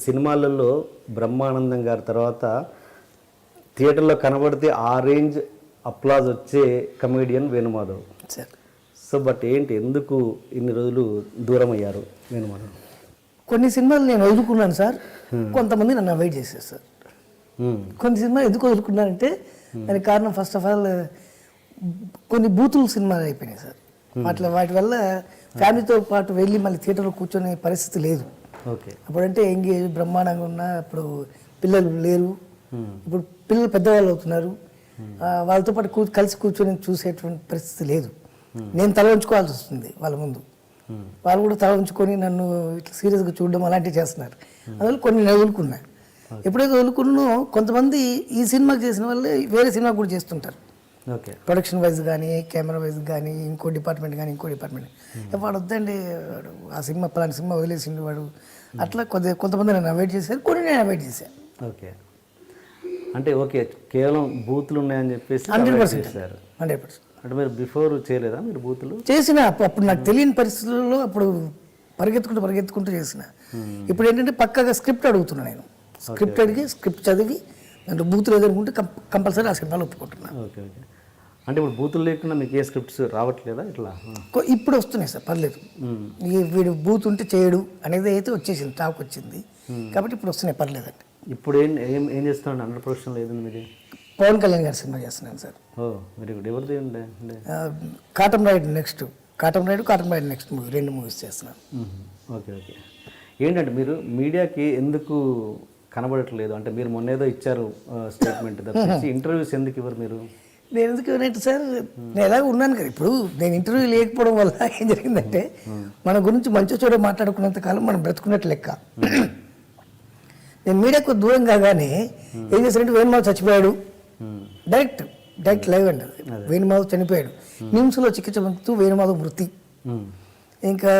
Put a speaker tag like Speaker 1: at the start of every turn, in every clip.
Speaker 1: సినిమాలలో బ్రహ్మానందం గారి తర్వాత థియేటర్లో కనబడితే ఆ రేంజ్ అప్లాజ్ వచ్చే comedian Venumadhav
Speaker 2: sir.
Speaker 1: So but ఏంటి, ఎందుకు ఇన్ని రోజులు దూరం అయ్యారు వేణుమాధవ్?
Speaker 2: కొన్ని సినిమాలు నేను వదులుకున్నాను సార్, కొంతమంది నన్ను అవాయిడ్ చేశారు సార్. కొన్ని సినిమాలు ఎందుకు వదులుకున్నానంటే దానికి కారణం ఫస్ట్ ఆఫ్ ఆల్ కొన్ని బూతులు సినిమాలు అయిపోయినాయి సార్. వాటి వల్ల ఫ్యామిలీతో పాటు వెళ్ళి మళ్ళీ థియేటర్లో కూర్చొనే పరిస్థితి లేదు.
Speaker 1: ఓకే.
Speaker 2: అప్పుడంటే ఎంగేజ్ బ్రహ్మాండంగా ఉన్న, అప్పుడు పిల్లలు లేరు, ఇప్పుడు పిల్లలు పెద్దవాళ్ళు అవుతున్నారు, వాళ్ళతో పాటు కలిసి కూర్చొని చూసేటువంటి పరిస్థితి లేదు. నేను తల ఉంచుకోవాల్సి వస్తుంది వాళ్ళ ముందు, వాళ్ళు కూడా తల ఉంచుకొని నన్ను ఇట్లా సీరియస్గా చూడడం అలాంటివి చేస్తున్నారు. అందువల్ల కొన్ని నేను వదులుకున్నా. ఎప్పుడైతే వదులుకున్నానో కొంతమంది ఈ సినిమాకి చేసిన వాళ్ళే వేరే సినిమా కూడా చేస్తుంటారు.
Speaker 1: ఓకే.
Speaker 2: ప్రొడక్షన్ వైజ్ కానీ, కెమెరా వైజ్ కానీ, ఇంకో డిపార్ట్మెంట్ కానీ, ఇంకో డిపార్ట్మెంట్ వాడు వద్దండి, వాడు ఆ సినిమా పలానా సినిమా వదిలేసిండు వాడు, అట్లా కొంతమంది నన్ను అవాయిడ్ చేశారు, కొన్ని నేను అవాయిడ్ చేశాను.
Speaker 1: ఓకే. అంటే ఓకే, కేవలం బూతులు ఉన్నాయని చెప్పేసి
Speaker 2: 100%.
Speaker 1: అంటే మీరు బిఫోర్ చేయలేదా మీరు బూతులు?
Speaker 2: చేసిన అప్పుడు నాకు తెలియని పరిస్థితుల్లో అప్పుడు పరిగెత్తుకుంటూ చేసిన. ఇప్పుడు ఏంటంటే పక్కగా స్క్రిప్ట్ అడుగుతున్నా నేను. స్క్రిప్ట్ అడిగి స్క్రిప్ట్ చదివి దాంట్లో బూతులు ఏదనుకుంటే కంపల్సరీ ఆ సినిమాలో ఒప్పుకుంటున్నాను.
Speaker 1: Okay okay. అంటే ఇప్పుడు బూతులు లేకుండా మీకు ఏ స్క్రిప్ట్స్ రావట్లేదా ఇట్లా?
Speaker 2: ఇప్పుడు వస్తున్నాయి సార్, పర్లేదు. వీడు బూత్ ఉంటే చేయడు అనేది అయితే వచ్చేసింది, టాక్ వచ్చింది కాబట్టి ఇప్పుడు వస్తున్నాయి, పర్లేదండి.
Speaker 1: ఇప్పుడు ఏం చేస్తున్నాడు? 100% లేదండి మీది?
Speaker 2: పవన్ కళ్యాణ్ గారి సినిమా చేస్తున్నాను సార్.
Speaker 1: ఓ వెరీ గుడ్. ఎవరిది ఉండే?
Speaker 2: Katam ride next movie, 2 movies చేస్తున్నాను.
Speaker 1: Okay okay. ఏంటంటే మీరు మీడియాకి ఎందుకు కనబడట్లేదు? అంటే మీరు మొన్న ఏదో ఇచ్చారు స్టేట్మెంట్, ఇంటర్వ్యూస్ ఎందుకు ఇవ్వరు మీరు?
Speaker 2: నేను ఎందుకు ఇవ్వనంటే సార్, నేను ఎలాగ ఉన్నాను కదా. ఇప్పుడు నేను ఇంటర్వ్యూ లేకపోవడం వల్ల ఏం జరిగిందంటే, మన గురించి మంచి చోట మాట్లాడుకున్నంత కాలం మనం బ్రతుకున్నట్టు లెక్క. నేను మీడియాకు దూరం కాగానే ఏం చేశారంటే, వేణుమాధవ్ చచ్చిపోయాడు, డైరెక్ట్ లైవ్ అండి, వేణుమాధవ్ చనిపోయాడు, నిమ్స్లో చికిత్స పొందుతూ వేణుమాధవ్ మృతి. ఇంకా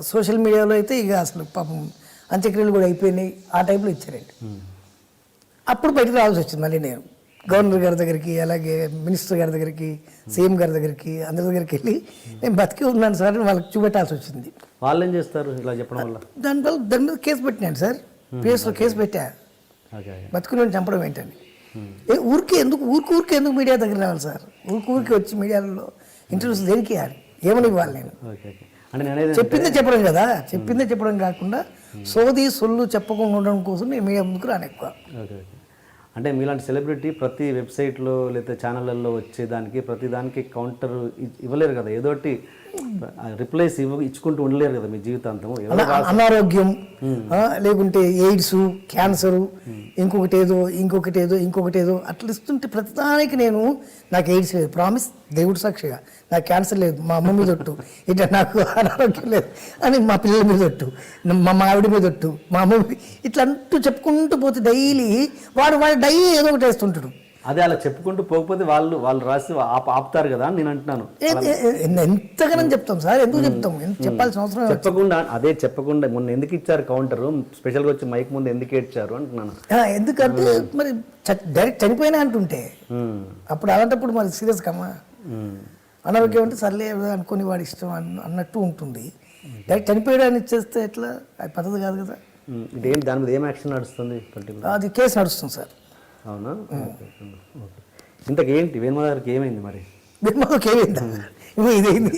Speaker 2: సోషల్ మీడియాలో అయితే ఇక అసలు పాపం అంత్యక్రియలు కూడా అయిపోయినాయి, ఆ టైంలో ఇచ్చారండి. అప్పుడు బయటకు రావాల్సి వచ్చింది మళ్ళీ నేను గవర్నర్ గారి దగ్గరికి, అలాగే మినిస్టర్ గారి దగ్గరికి, సీఎం గారి దగ్గరికి, అందరి దగ్గరికి వెళ్ళి నేను బతికి ఉన్నాను సార్ అని వాళ్ళకి చూపెట్టాల్సి వచ్చింది.
Speaker 1: వాళ్ళు ఏం చేస్తారు ఇలా చెప్పడం వల్ల?
Speaker 2: దాని మీద కేసు పెట్టినాను సార్, పిఎస్లో కేసు పెట్టా. బతుకుని చంపడం ఏంటని. ఊరికే ఎందుకు మీడియా దగ్గర రావాలి సార్? ఊరికి వచ్చి మీడియాలో ఇంటర్వ్యూస్ దేనికి ఏమని ఇవ్వాలి? నేను చెప్పిందే చెప్పడం కాకుండా సోది సొల్లు చెప్పకుండా ఉండడం కోసం నేను మీడియా ముందుకు రాను ఎక్కువ.
Speaker 1: అంటే మీలాంటి సెలబ్రిటీ ప్రతి వెబ్సైట్లో లేదా ఛానళ్ళల్లో వచ్చేదానికి ప్రతి దానికి కౌంటర్ ఇవ్వలేరు కదా, ఏదోటి రిప్లైస్ ఇచ్చుకుంటూ ఉండలేరు కదా మీ జీవితాంతం.
Speaker 2: అనారోగ్యం లేకుంటే ఎయిడ్స్, క్యాన్సరు, ఇంకొకటి ఏదో అట్లా ఇస్తుంటే ప్రతిదానికి నేను నాకు ఎయిడ్స్ లేదు, ప్రామిస్ దేవుడు సాక్షిగా, నాకు క్యాన్సర్ లేదు, మా అమ్మ మీద ఒట్టు, ఇట్లా నాకు అనారోగ్యం లేదు అని మా పిల్లల మీద ఒట్టు, మా ఆవిడ మీద ఒట్టు, మా అమ్మ ఇట్లా అంటూ చెప్పుకుంటూ పోతే డైలీ వాడు డైలీ ఏదో ఒకటి వేస్తుంటాడు.
Speaker 1: అదే అలా చెప్పుకుంటూ పోకపోతే వాళ్ళు రాసి ఆపుతారు కదా అని నేను అంటున్నాను.
Speaker 2: ఎంతగానో చెప్తాం సార్, ఎందుకు చెప్తాం? చెప్పాల్సిన అవసరం
Speaker 1: చెప్పకుండా మొన్న ఎందుకు ఇచ్చారు కౌంటర్? స్పెషల్గా వచ్చి మైక్ ముందు ఎందుకు ఇచ్చారు అంటున్నాను.
Speaker 2: ఎందుకంటే మరి డైరెక్ట్ చనిపోయినా అంటుంటే అప్పుడు అలాంటప్పుడు మరి సీరియస్ కమ్మా, అనారోగ్యం అంటే సర్లే అనుకుని వాడి ఇష్టం అన్నట్టు ఉంటుంది. డైరెక్ట్ చనిపోయడాన్ని ఇచ్చేస్తే ఎట్లా? అది పద్ధతి కాదు కదా.
Speaker 1: దాని మీద ఏం యాక్షన్ నడుస్తుంది?
Speaker 2: అది కేసు నడుస్తుంది సార్.
Speaker 1: అవునా? ఇంతకు ఏంటి వేణుమాధవ్ గారికి ఏమైంది మరి?
Speaker 2: వేణుమాధవ్కి ఏమైందా? ఇదేంది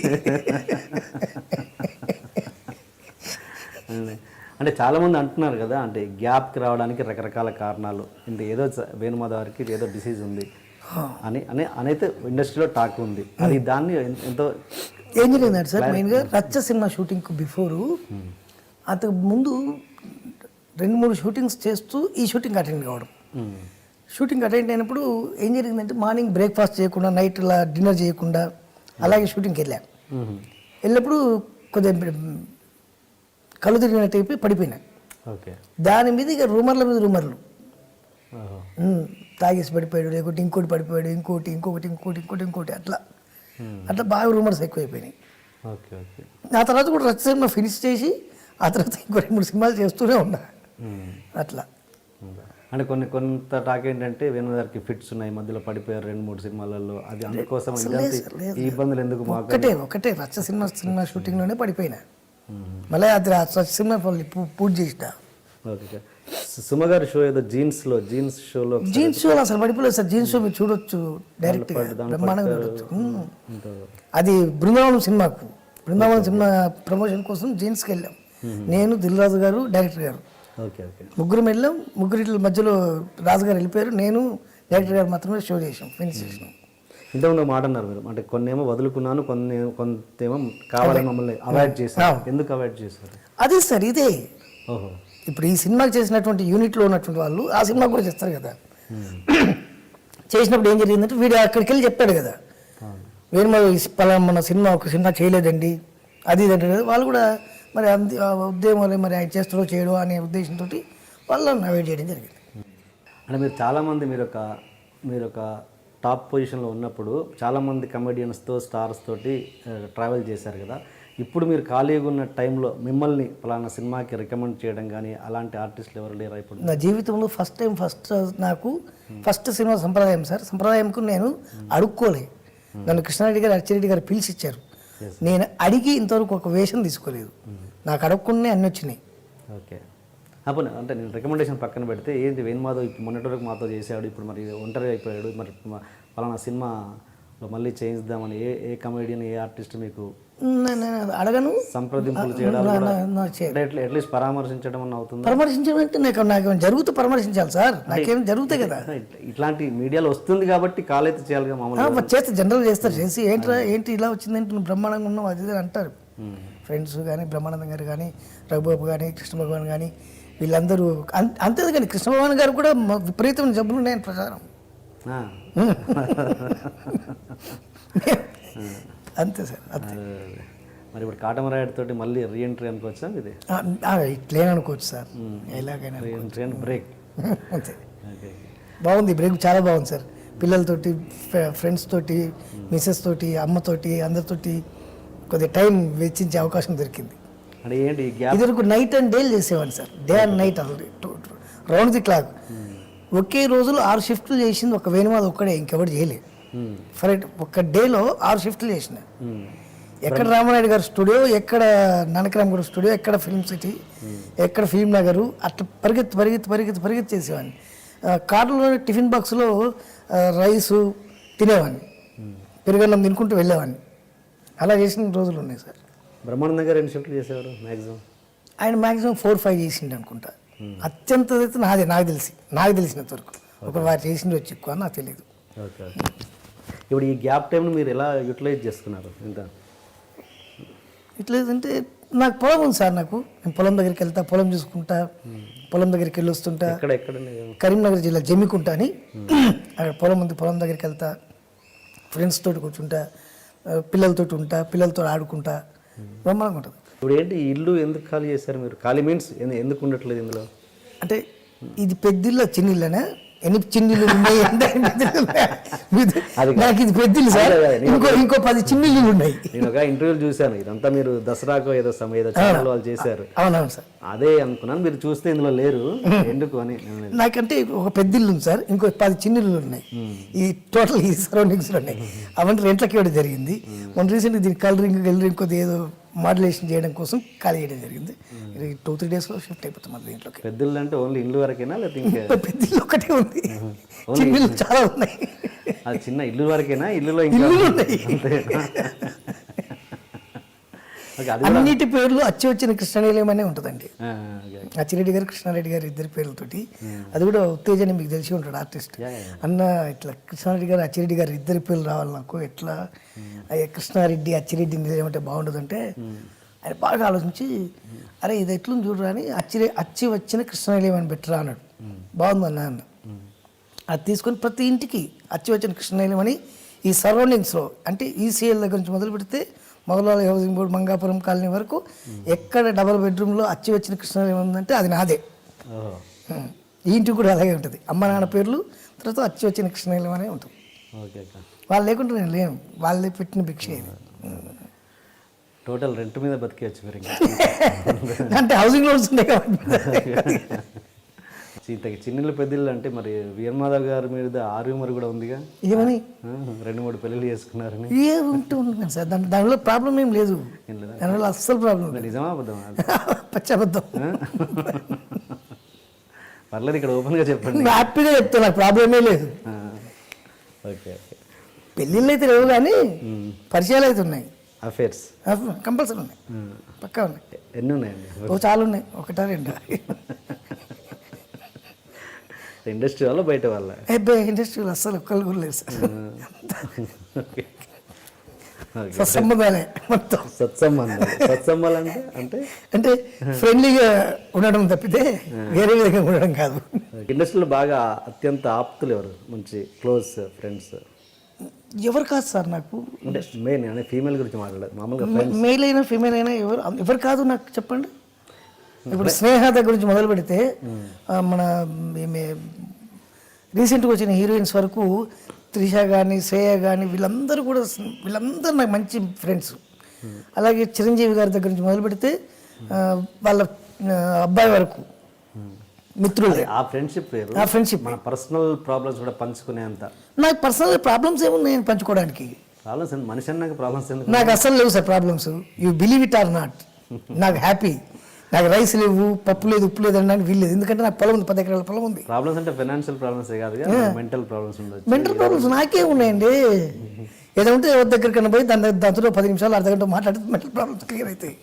Speaker 1: అంటే చాలామంది అంటున్నారు కదా, అంటే గ్యాప్కి రావడానికి రకరకాల కారణాలు, అంటే ఏదో వేణుమాధవ్ గారికి ఏదో డిసీజ్ ఉంది అని అయితే ఇండస్ట్రీలో టాక్ ఉంది. అది దాన్ని ఎంతో
Speaker 2: ఏం జరిగిందంటే సార్, మెయిన్గా రచ్చ సినిమా షూటింగ్కి బిఫోరు అంతకు ముందు 2-3 షూటింగ్స్ చేస్తూ ఈ షూటింగ్ అటెండ్ కావడం. షూటింగ్ అటెండ్ అయినప్పుడు ఏం జరిగిందంటే, మార్నింగ్ బ్రేక్ఫాస్ట్ చేయకుండా, నైట్ ఇలా డిన్నర్ చేయకుండా అలాగే షూటింగ్కి వెళ్ళాను. వెళ్ళినప్పుడు కొద్దిగా కళ్ళు తిరిగినట్టు అయిపోయి పడిపోయినా. దాని మీద ఇక రూమర్ల మీద రూమర్లు, తాగేసి పడిపోయాడు, లేకుంటే ఇంకోటి పడిపోయాడు, ఇంకోటి అట్లా బాగా రూమర్స్ ఎక్కువైపోయినాయి. ఆ తర్వాత కూడా రచ్చ సినిమా ఫినిష్ చేసి ఆ తర్వాత ఇంకో 2-3 సినిమాలు చేస్తూనే ఉన్నా అట్లా.
Speaker 1: అంటే కొంత టాక్ ఏంటంటే వేణుమాధవ్ గారికి ఫిట్స్ ఉన్నాయి, మధ్యలో పడిపోయారు 2-3 సినిమాల్లో, అది అందుకోసం ఈ ఇబ్బందులు ఎందుకు?
Speaker 2: ఒకటే రచ్చ సినిమా షూటింగ్లోనే పడిపోయినా. మళ్ళీ అది రచ్చ సినిమా పూర్తి చేసిన
Speaker 1: ఓకే సార్. సుమ గారి షో ఏదో జీన్స్ షోలో
Speaker 2: జీన్స్ షో అసలు పడిపోలేదు సార్. జీన్స్ షో మీరు చూడొచ్చు డైరెక్ట్ బ్రహ్మాండంగా చూడొచ్చు. అది బృందావనం సినిమా ప్రమోషన్ కోసం జీన్స్కి వెళ్ళాం. నేను దిల్రాజు గారు డైరెక్టర్ గారు
Speaker 1: ఓకే ఓకే
Speaker 2: ముగ్గురు వెళ్ళాం. ముగ్గురి మధ్యలో రాజు గారు వెళ్ళిపోయారు. నేను డైరెక్టర్ గారు మాత్రమే షో చేసాం, ఫినిష్ చేసినాం.
Speaker 1: ఇంతకుముందు మాట అన్నారు మీరు, అంటే కొన్నేమో వదులుకున్నాను, కొంతేమో కావాలని మమ్మల్ని అవాయిడ్ చేశారు. ఎందుకు అవాయిడ్ చేశారు?
Speaker 2: అదే సార్ ఇదే.
Speaker 1: ఓహో,
Speaker 2: ఇప్పుడు ఈ సినిమాకి చేసినటువంటి యూనిట్లో ఉన్నటువంటి వాళ్ళు ఆ సినిమా కూడా చేస్తారు కదా. చేసినప్పుడు ఏం జరిగిందంటే వీడు అక్కడికి వెళ్ళి చెప్పాడు కదా, మన సినిమా ఒక సినిమా చేయలేదండి అది ఇది అంటే వాళ్ళు కూడా మరి ఉద్యమం మరి ఆయన చేస్తాడో చేయడో అనే ఉద్దేశంతో వాళ్ళని అవాయిడ్ చేయడం జరిగింది.
Speaker 1: అంటే మీరు చాలామంది మీరు ఒక టాప్ పొజిషన్లో ఉన్నప్పుడు చాలామంది కమెడియన్స్తో స్టార్స్ తోటి ట్రావెల్ చేశారు కదా. ఇప్పుడు మీరు ఖాళీగా ఉన్న టైంలో మిమ్మల్ని పలానా సినిమాకి రికమెండ్ చేయడం కానీ అలాంటి ఆర్టిస్టులు ఎవరు లేరా ఇప్పుడు?
Speaker 2: నా జీవితంలో నాకు ఫస్ట్ సినిమా సంప్రదాయం సార్. సంప్రదాయంకు నేను అడుక్కోలే. నన్ను కృష్ణారెడ్డి గారు అచ్చిరెడ్డి గారు పిలిచి ఇచ్చారు. నేను అడిగి ఇంతవరకు ఒక వేషం తీసుకోలేదు. నాకు అడగకుండా అన్నీ వచ్చినాయి.
Speaker 1: ఓకే, అప్పుడు అంటే నేను రికమెండేషన్ పక్కన పెడితే ఏంటి వేణుమాధవ్ ఇప్పుడు మొన్నటి వరకు మాతో చేసాడు, ఇప్పుడు మరి ఒంటరి అయిపోయాడు, మరి పలానా సినిమాలో మళ్ళీ చేయిద్దామని ఏ కమెడియన్ ఏ ఆర్టిస్ట్ మీకు
Speaker 2: నేను అడగను,
Speaker 1: సంప్రదింపులు చేయడం అట్లీస్ట్ పరామర్శించడం అన్న అవుతుంది?
Speaker 2: పరామర్శించడం అంటే నాకు జరుగుతూ పరామర్శించాలి సార్. నాకేం జరుగుతాయి కదా.
Speaker 1: ఇట్లాంటి మీడియాలో వస్తుంది కాబట్టి కాల్ అయితే చేయాలిగా. మామూలుగా
Speaker 2: చేస్తే జనరల్ చేస్తారు. చేసి ఏంటి ఇలా వచ్చిందంటే నువ్వు బ్రహ్మాండంగా ఉన్నావు అది ఇది అంటారు. ఫ్రెండ్స్ కానీ బ్రహ్మానందం గారు కానీ రఘుబాబు కానీ కృష్ణ భగవాన్ కానీ వీళ్ళందరూ అంతే. కానీ కృష్ణ భగవాన్ గారు కూడా విపరీతమైన జబ్బులు ఉన్నాయని ప్రచారం. అంతే సార్. అంతే.
Speaker 1: మరి ఇప్పుడు కాటమరాయుడు తోటి మళ్ళీ రీఎంట్రీ అనుకోవచ్చా? ఇది
Speaker 2: ఇట్లేని అనుకోవచ్చు సార్. ఎలాగైనా
Speaker 1: రీఎంట్రీ అండ్ బ్రేక్.
Speaker 2: అంతే. బాగుంది బ్రేక్, చాలా బాగుంది సార్. పిల్లలతోటి, ఫ్రెండ్స్ తోటి, మిసెస్ తోటి, అమ్మతోటి, అందరితోటి కొద్దిగా టైం వెచ్చించే అవకాశం దొరికింది.
Speaker 1: అంటే ఏంటి
Speaker 2: ఇదివరకు నైట్ అండ్ డే చేసేవాడిని sir. Day and night round the clock. ఒకే రోజులో 6 షిఫ్ట్లు చేసింది ఒక వేణుమాధవ్ ఒక్కడే, ఇంకెవరు చేయలేదు. ఫర్ ఒక డేలో 6 షిఫ్ట్లు చేసిన. ఎక్కడ రామానాయుడు గారు స్టూడియో, ఎక్కడ నానకరామ్ గారు స్టూడియో, ఎక్కడ ఫిల్మ్ సిటీ, ఎక్కడ ఫిల్మ్ నగరు, అట్లా పరిగెత్తి చేసేవాడిని. కార్లో టిఫిన్ బాక్స్లో రైసు తినేవాడిని, పెరుగన్నం తినుకుంటూ వెళ్ళేవాడిని. అలా చేసిన రోజులు ఉన్నాయి సార్.
Speaker 1: బ్రహ్మానందం గారు 2 షిఫ్ట్లు చేసేవారు మ్యాక్సిమం.
Speaker 2: ఆయన మ్యాక్సిమం 4-5 చేసిండు అనుకుంటా. అత్యంత అయితే నాకు తెలిసినంత వరకు. ఒక వారు చేసింది వచ్చి ఎక్కువ నాకు తెలియదు.
Speaker 1: ఓకే. ఇప్పుడు ఈ గ్యాప్ టైంను మీరు ఎలా యూటిలైజ్ చేసుకున్నారు? ఇంకా
Speaker 2: ఇట్లేదంటే నాకు పొలం ఉంది సార్. నేను పొలం దగ్గరికి వెళ్తా, పొలం చూసుకుంటా, పొలం దగ్గరికి వెళ్ళి వస్తుంటా.
Speaker 1: ఎక్కడ
Speaker 2: కరీంనగర్ జిల్లా జమ్మికుంట అని అక్కడ పొలం ఉంది. పొలం దగ్గరికి వెళ్తా, ఫ్రెండ్స్ తోటి కూర్చుంటా, పిల్లలతోటి ఉంటా, పిల్లలతో ఆడుకుంటా, బ్రహ్మాండంగా ఉంటుంది.
Speaker 1: ఇప్పుడు ఏంటి ఇల్లు ఎందుకు ఖాళీ చేశారు మీరు? ఖాళీ మీన్స్ ఎందుకు ఉండట్లేదు ఇందులో?
Speaker 2: అంటే ఇది పెద్దిల్లు చిన్నిళ్ళనే ఎన్ని చిన్నిళ్ళు ఉన్నాయి? నాకు ఇది పెద్దిల్లు సార్. ఇంకో 10 చిన్నిళ్ళు ఉన్నాయి.
Speaker 1: నేను ఒక ఇంటర్వ్యూలు చూశాను, ఇదంతా మీరు దసరాకో ఏదో ఛానల్ వాళ్ళు చేశారు.
Speaker 2: అవునవును సార్.
Speaker 1: అదే అనుకున్నాను, మీరు చూస్తే ఇందులో లేరు ఎందుకు అని.
Speaker 2: నాకంటే ఒక పెద్దిల్లు ఉంది సార్, ఇంకో 10 చిన్నిళ్ళు ఉన్నాయి. ఈ టోటల్ ఈ సరౌండింగ్స్లో ఉన్నాయి. అవన్నీ రెంట్లకి ఇవ్వడం జరిగింది. మన రీసెంట్గా దీనికి కలరింగ్ కొద్దిగా ఏదో మాడ్యులేషన్ చేయడం కోసం ఖాళీ చేయడం జరిగింది. 2-3 డేస్లో షిఫ్ట్ అయిపోతాం మన దీంట్లోకి.
Speaker 1: పెద్దలు అంటే ఓన్లీ ఇల్లు వరకేనా లేకపోతే
Speaker 2: పెద్దలు ఒకటే ఉంది? చిన్నలు చాలా ఉన్నాయి.
Speaker 1: అది చిన్న ఇల్లు వరకేనా? ఇల్లులో
Speaker 2: అన్నిటి పేర్లు అచ్చి వచ్చిన కృష్ణనిలయం అనే ఉంటుందండి. అచ్చిరెడ్డి గారు కృష్ణారెడ్డి గారు ఇద్దరి పేర్లతోటి. అది కూడా ఉత్తేజని మీకు తెలిసి ఉంటాడు ఆర్టిస్ట్ అన్న. ఇట్లా కృష్ణారెడ్డి గారు అచ్చిరెడ్డి గారు ఇద్దరి పేర్లు రావాలి నాకు. ఎట్లా కృష్ణారెడ్డి అచ్చిరెడ్డి నిలయం అంటే బాగుంటుందంటే ఆయన బాగా ఆలోచించి అరే ఇది ఎట్లుంది చూడరా అని అచ్చి వచ్చిన కృష్ణనిలయం అని పెట్టరా అన్నాడు. బాగుందన్న అన్న. అది తీసుకొని ప్రతి ఇంటికి అచ్చి వచ్చిన కృష్ణనిలయం అని ఈ సరౌండింగ్స్లో అంటే ఈసీఎల్ దగ్గర నుంచి మొదలు పెడితే మొగలాల హౌసింగ్ బోర్డు మంగాపురం కాలనీ వరకు ఎక్కడ డబల్ బెడ్రూమ్లో అచ్చి వచ్చిన కృష్ణనిలయం ఉందంటే అది నాదే. ఈ ఇంటికి కూడా అలాగే ఉంటుంది. అమ్మ నాన్న పేర్లు తర్వాత అచ్చి వచ్చిన కృష్ణనిలయం అనే ఉంటుంది. వాళ్ళు లేకుంటే నేను లేను, వాళ్ళే పెట్టిన భిక్ష ఇది.
Speaker 1: టోటల్ రెంట్ మీద బతికేయచ్చు మీరు.
Speaker 2: అంటే హౌసింగ్ లోన్స్ ఉంటాయి కాబట్టి.
Speaker 1: చిన్నిళ్ళు పెద్దిళ్ళు అంటే మరి వీరమాధవ్ గారి మీద ఆర్యూమర్ కూడా ఉందిగా,
Speaker 2: ఏమని
Speaker 1: 2-3 పెళ్ళిళ్ళు చేసుకున్నారని.
Speaker 2: ఏముంటుంది సార్, దానిలో ప్రాబ్లం ఏం లేదు. దానివల్ల అస్సలు ప్రాబ్లం
Speaker 1: నిజమా అబద్ధమా?
Speaker 2: పచ్చబద్ధం.
Speaker 1: పర్లేదు, ఇక్కడ ఓపెన్గా చెప్పండి.
Speaker 2: హ్యాపీగా చెప్తాను, నాకు ప్రాబ్లమే లేదు.
Speaker 1: Okay okay.
Speaker 2: పెళ్ళిళ్ళు అయితే లేవు కానీ పరిచయాలు అయితే ఉన్నాయి.
Speaker 1: అఫేర్స్
Speaker 2: కంపల్సరీ ఉన్నాయి, పక్కా ఉన్నాయి.
Speaker 1: ఎన్ని ఉన్నాయండి?
Speaker 2: చాలా ఉన్నాయి, ఒకటా రెండా.
Speaker 1: ఇండస్ట్రీ వల్ల బయట వాళ్ళ?
Speaker 2: ఇండస్ట్రీలో అస్సలు ఒక్కళ్ళు కూడా లేదు సార్.
Speaker 1: ఓకే.
Speaker 2: సత్సంబంధాలే మొత్తం.
Speaker 1: సత్సంబాలు అంటే
Speaker 2: అంటే ఫ్రెండ్లీగా ఉండడం తప్పితే వేరే విధంగా ఉండడం కాదు.
Speaker 1: ఇండస్ట్రీలో బాగా అత్యంత ఆప్తులు ఎవరు, మంచి క్లోజ్ ఫ్రెండ్స్?
Speaker 2: ఎవరు కాదు సార్ నాకు,
Speaker 1: అంటే మెయిన్ అంటే ఫీమేల్ గురించి మాట్లాడలేదు, మామూలుగా
Speaker 2: మేల్ అయినా ఫీమేల్ అయినా ఎవరు కాదు నాకు చెప్పండి. ఇప్పుడు స్నేహత గురించి మొదలు పెడితే మన రీసెంట్గా వచ్చిన హీరోయిన్స్ వరకు త్రిష కానీ శ్రేయ కానీ వీళ్ళందరూ నాకు మంచి ఫ్రెండ్స్. అలాగే చిరంజీవి గారి దగ్గర నుంచి మొదలు పెడితే వాళ్ళ అబ్బాయి వరకు మిత్రులే.
Speaker 1: ఆ ఫ్రెండ్షిప్ వేరు.
Speaker 2: ఆ ఫ్రెండ్షిప్
Speaker 1: మన పర్సనల్ ప్రాబ్లమ్స్ కూడా పంచుకునేంత.
Speaker 2: నాకు పర్సనల్ ప్రాబ్లమ్స్ ఏమున్నాయి నేను పంచుకోవడానికి?
Speaker 1: ప్రాబ్లమ్స్ మనిషి అన్నాక ప్రాబ్లమ్స్ ఎందుకు?
Speaker 2: నాకు అసలు లేవు sir problems. You believe it or not. నాకు హ్యాపీ. నాకు రైస్ లేవు, పప్పు లేదు, ఉప్పు లేదు అనడానికి వీల్లేదు. ఎందుకంటే నాకు పొలం ఉంది, 10 ఎకరాల పొలం ఉంది.
Speaker 1: ప్రాబ్లమ్స్ అంటే ఫైనాన్షియల్ ప్రాబ్లమ్స్ కాదు, మెంటల్ ప్రాబ్లమ్స్ ఉండొచ్చు.
Speaker 2: మెంటల్ ప్రాబ్లమ్స్ నాకే ఉన్నాయండి. ఏదో ఉంటే ఎవరి దగ్గరికన్నా పోయి దాంతో 10 నిమిషాలు అర్ధగంట మాట్లాడితే మెంటల్ ప్రాబ్లమ్స్ క్లియర్ అవుతాయి.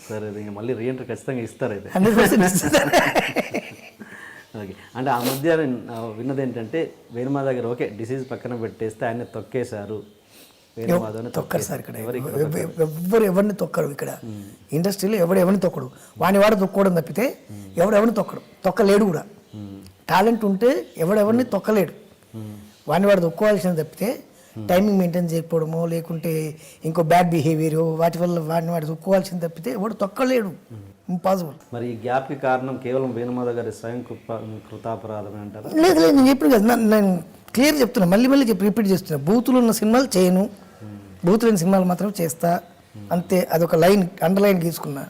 Speaker 1: సరే, ఇంకా మళ్ళీ రీఎంట్రీ ఖచ్చితంగా ఇస్తారు అయితే.
Speaker 2: 100%
Speaker 1: ఓకే. అంటే ఆ మధ్య నేను విన్నది ఏంటంటే వేణుమాధవ్ దగ్గర ఓకే డిసీజ్ పక్కన పెట్టేస్తే ఆయన తొక్కేశారు.
Speaker 2: తొక్కరు సార్ ఇక్కడ, ఎవరిని తొక్కరు ఇక్కడ ఇండస్ట్రీలో. ఎవరిని తొక్కడు, వాడు తొక్కోవడం తప్పితే ఎవరిని తొక్కలేడు కూడా. టాలెంట్ ఉంటే ఎవరిని తొక్కలేడు. వాడు తొక్కోవాల్సింది తప్పితే టైమింగ్ మెయింటైన్ చేయకపోవడమో లేకుంటే ఇంకో బ్యాడ్ బిహేవియర్ వాటి వల్ల వాడు తొక్కోవాల్సింది తప్పితే ఎవడు తొక్కలేడు. ఇంపాసిబుల్.
Speaker 1: మరి ఈ గ్యాప్కి కారణం కేవలం వేణుమాధవ్ గారి స్వయం కృతాపరాధమే అంటారా?
Speaker 2: లేదు నేను చెప్పిన కదా, నేను క్లియర్ చెప్తున్నా, మళ్ళీ రిపీట్ చేస్తున్నా. బూతులు ఉన్న సినిమాలు చేయను, బూతులు ఉన్న సినిమాలు మాత్రం చేస్తా అంతే. అదొక లైన్ అండర్లైన్ గీసుకున్నా,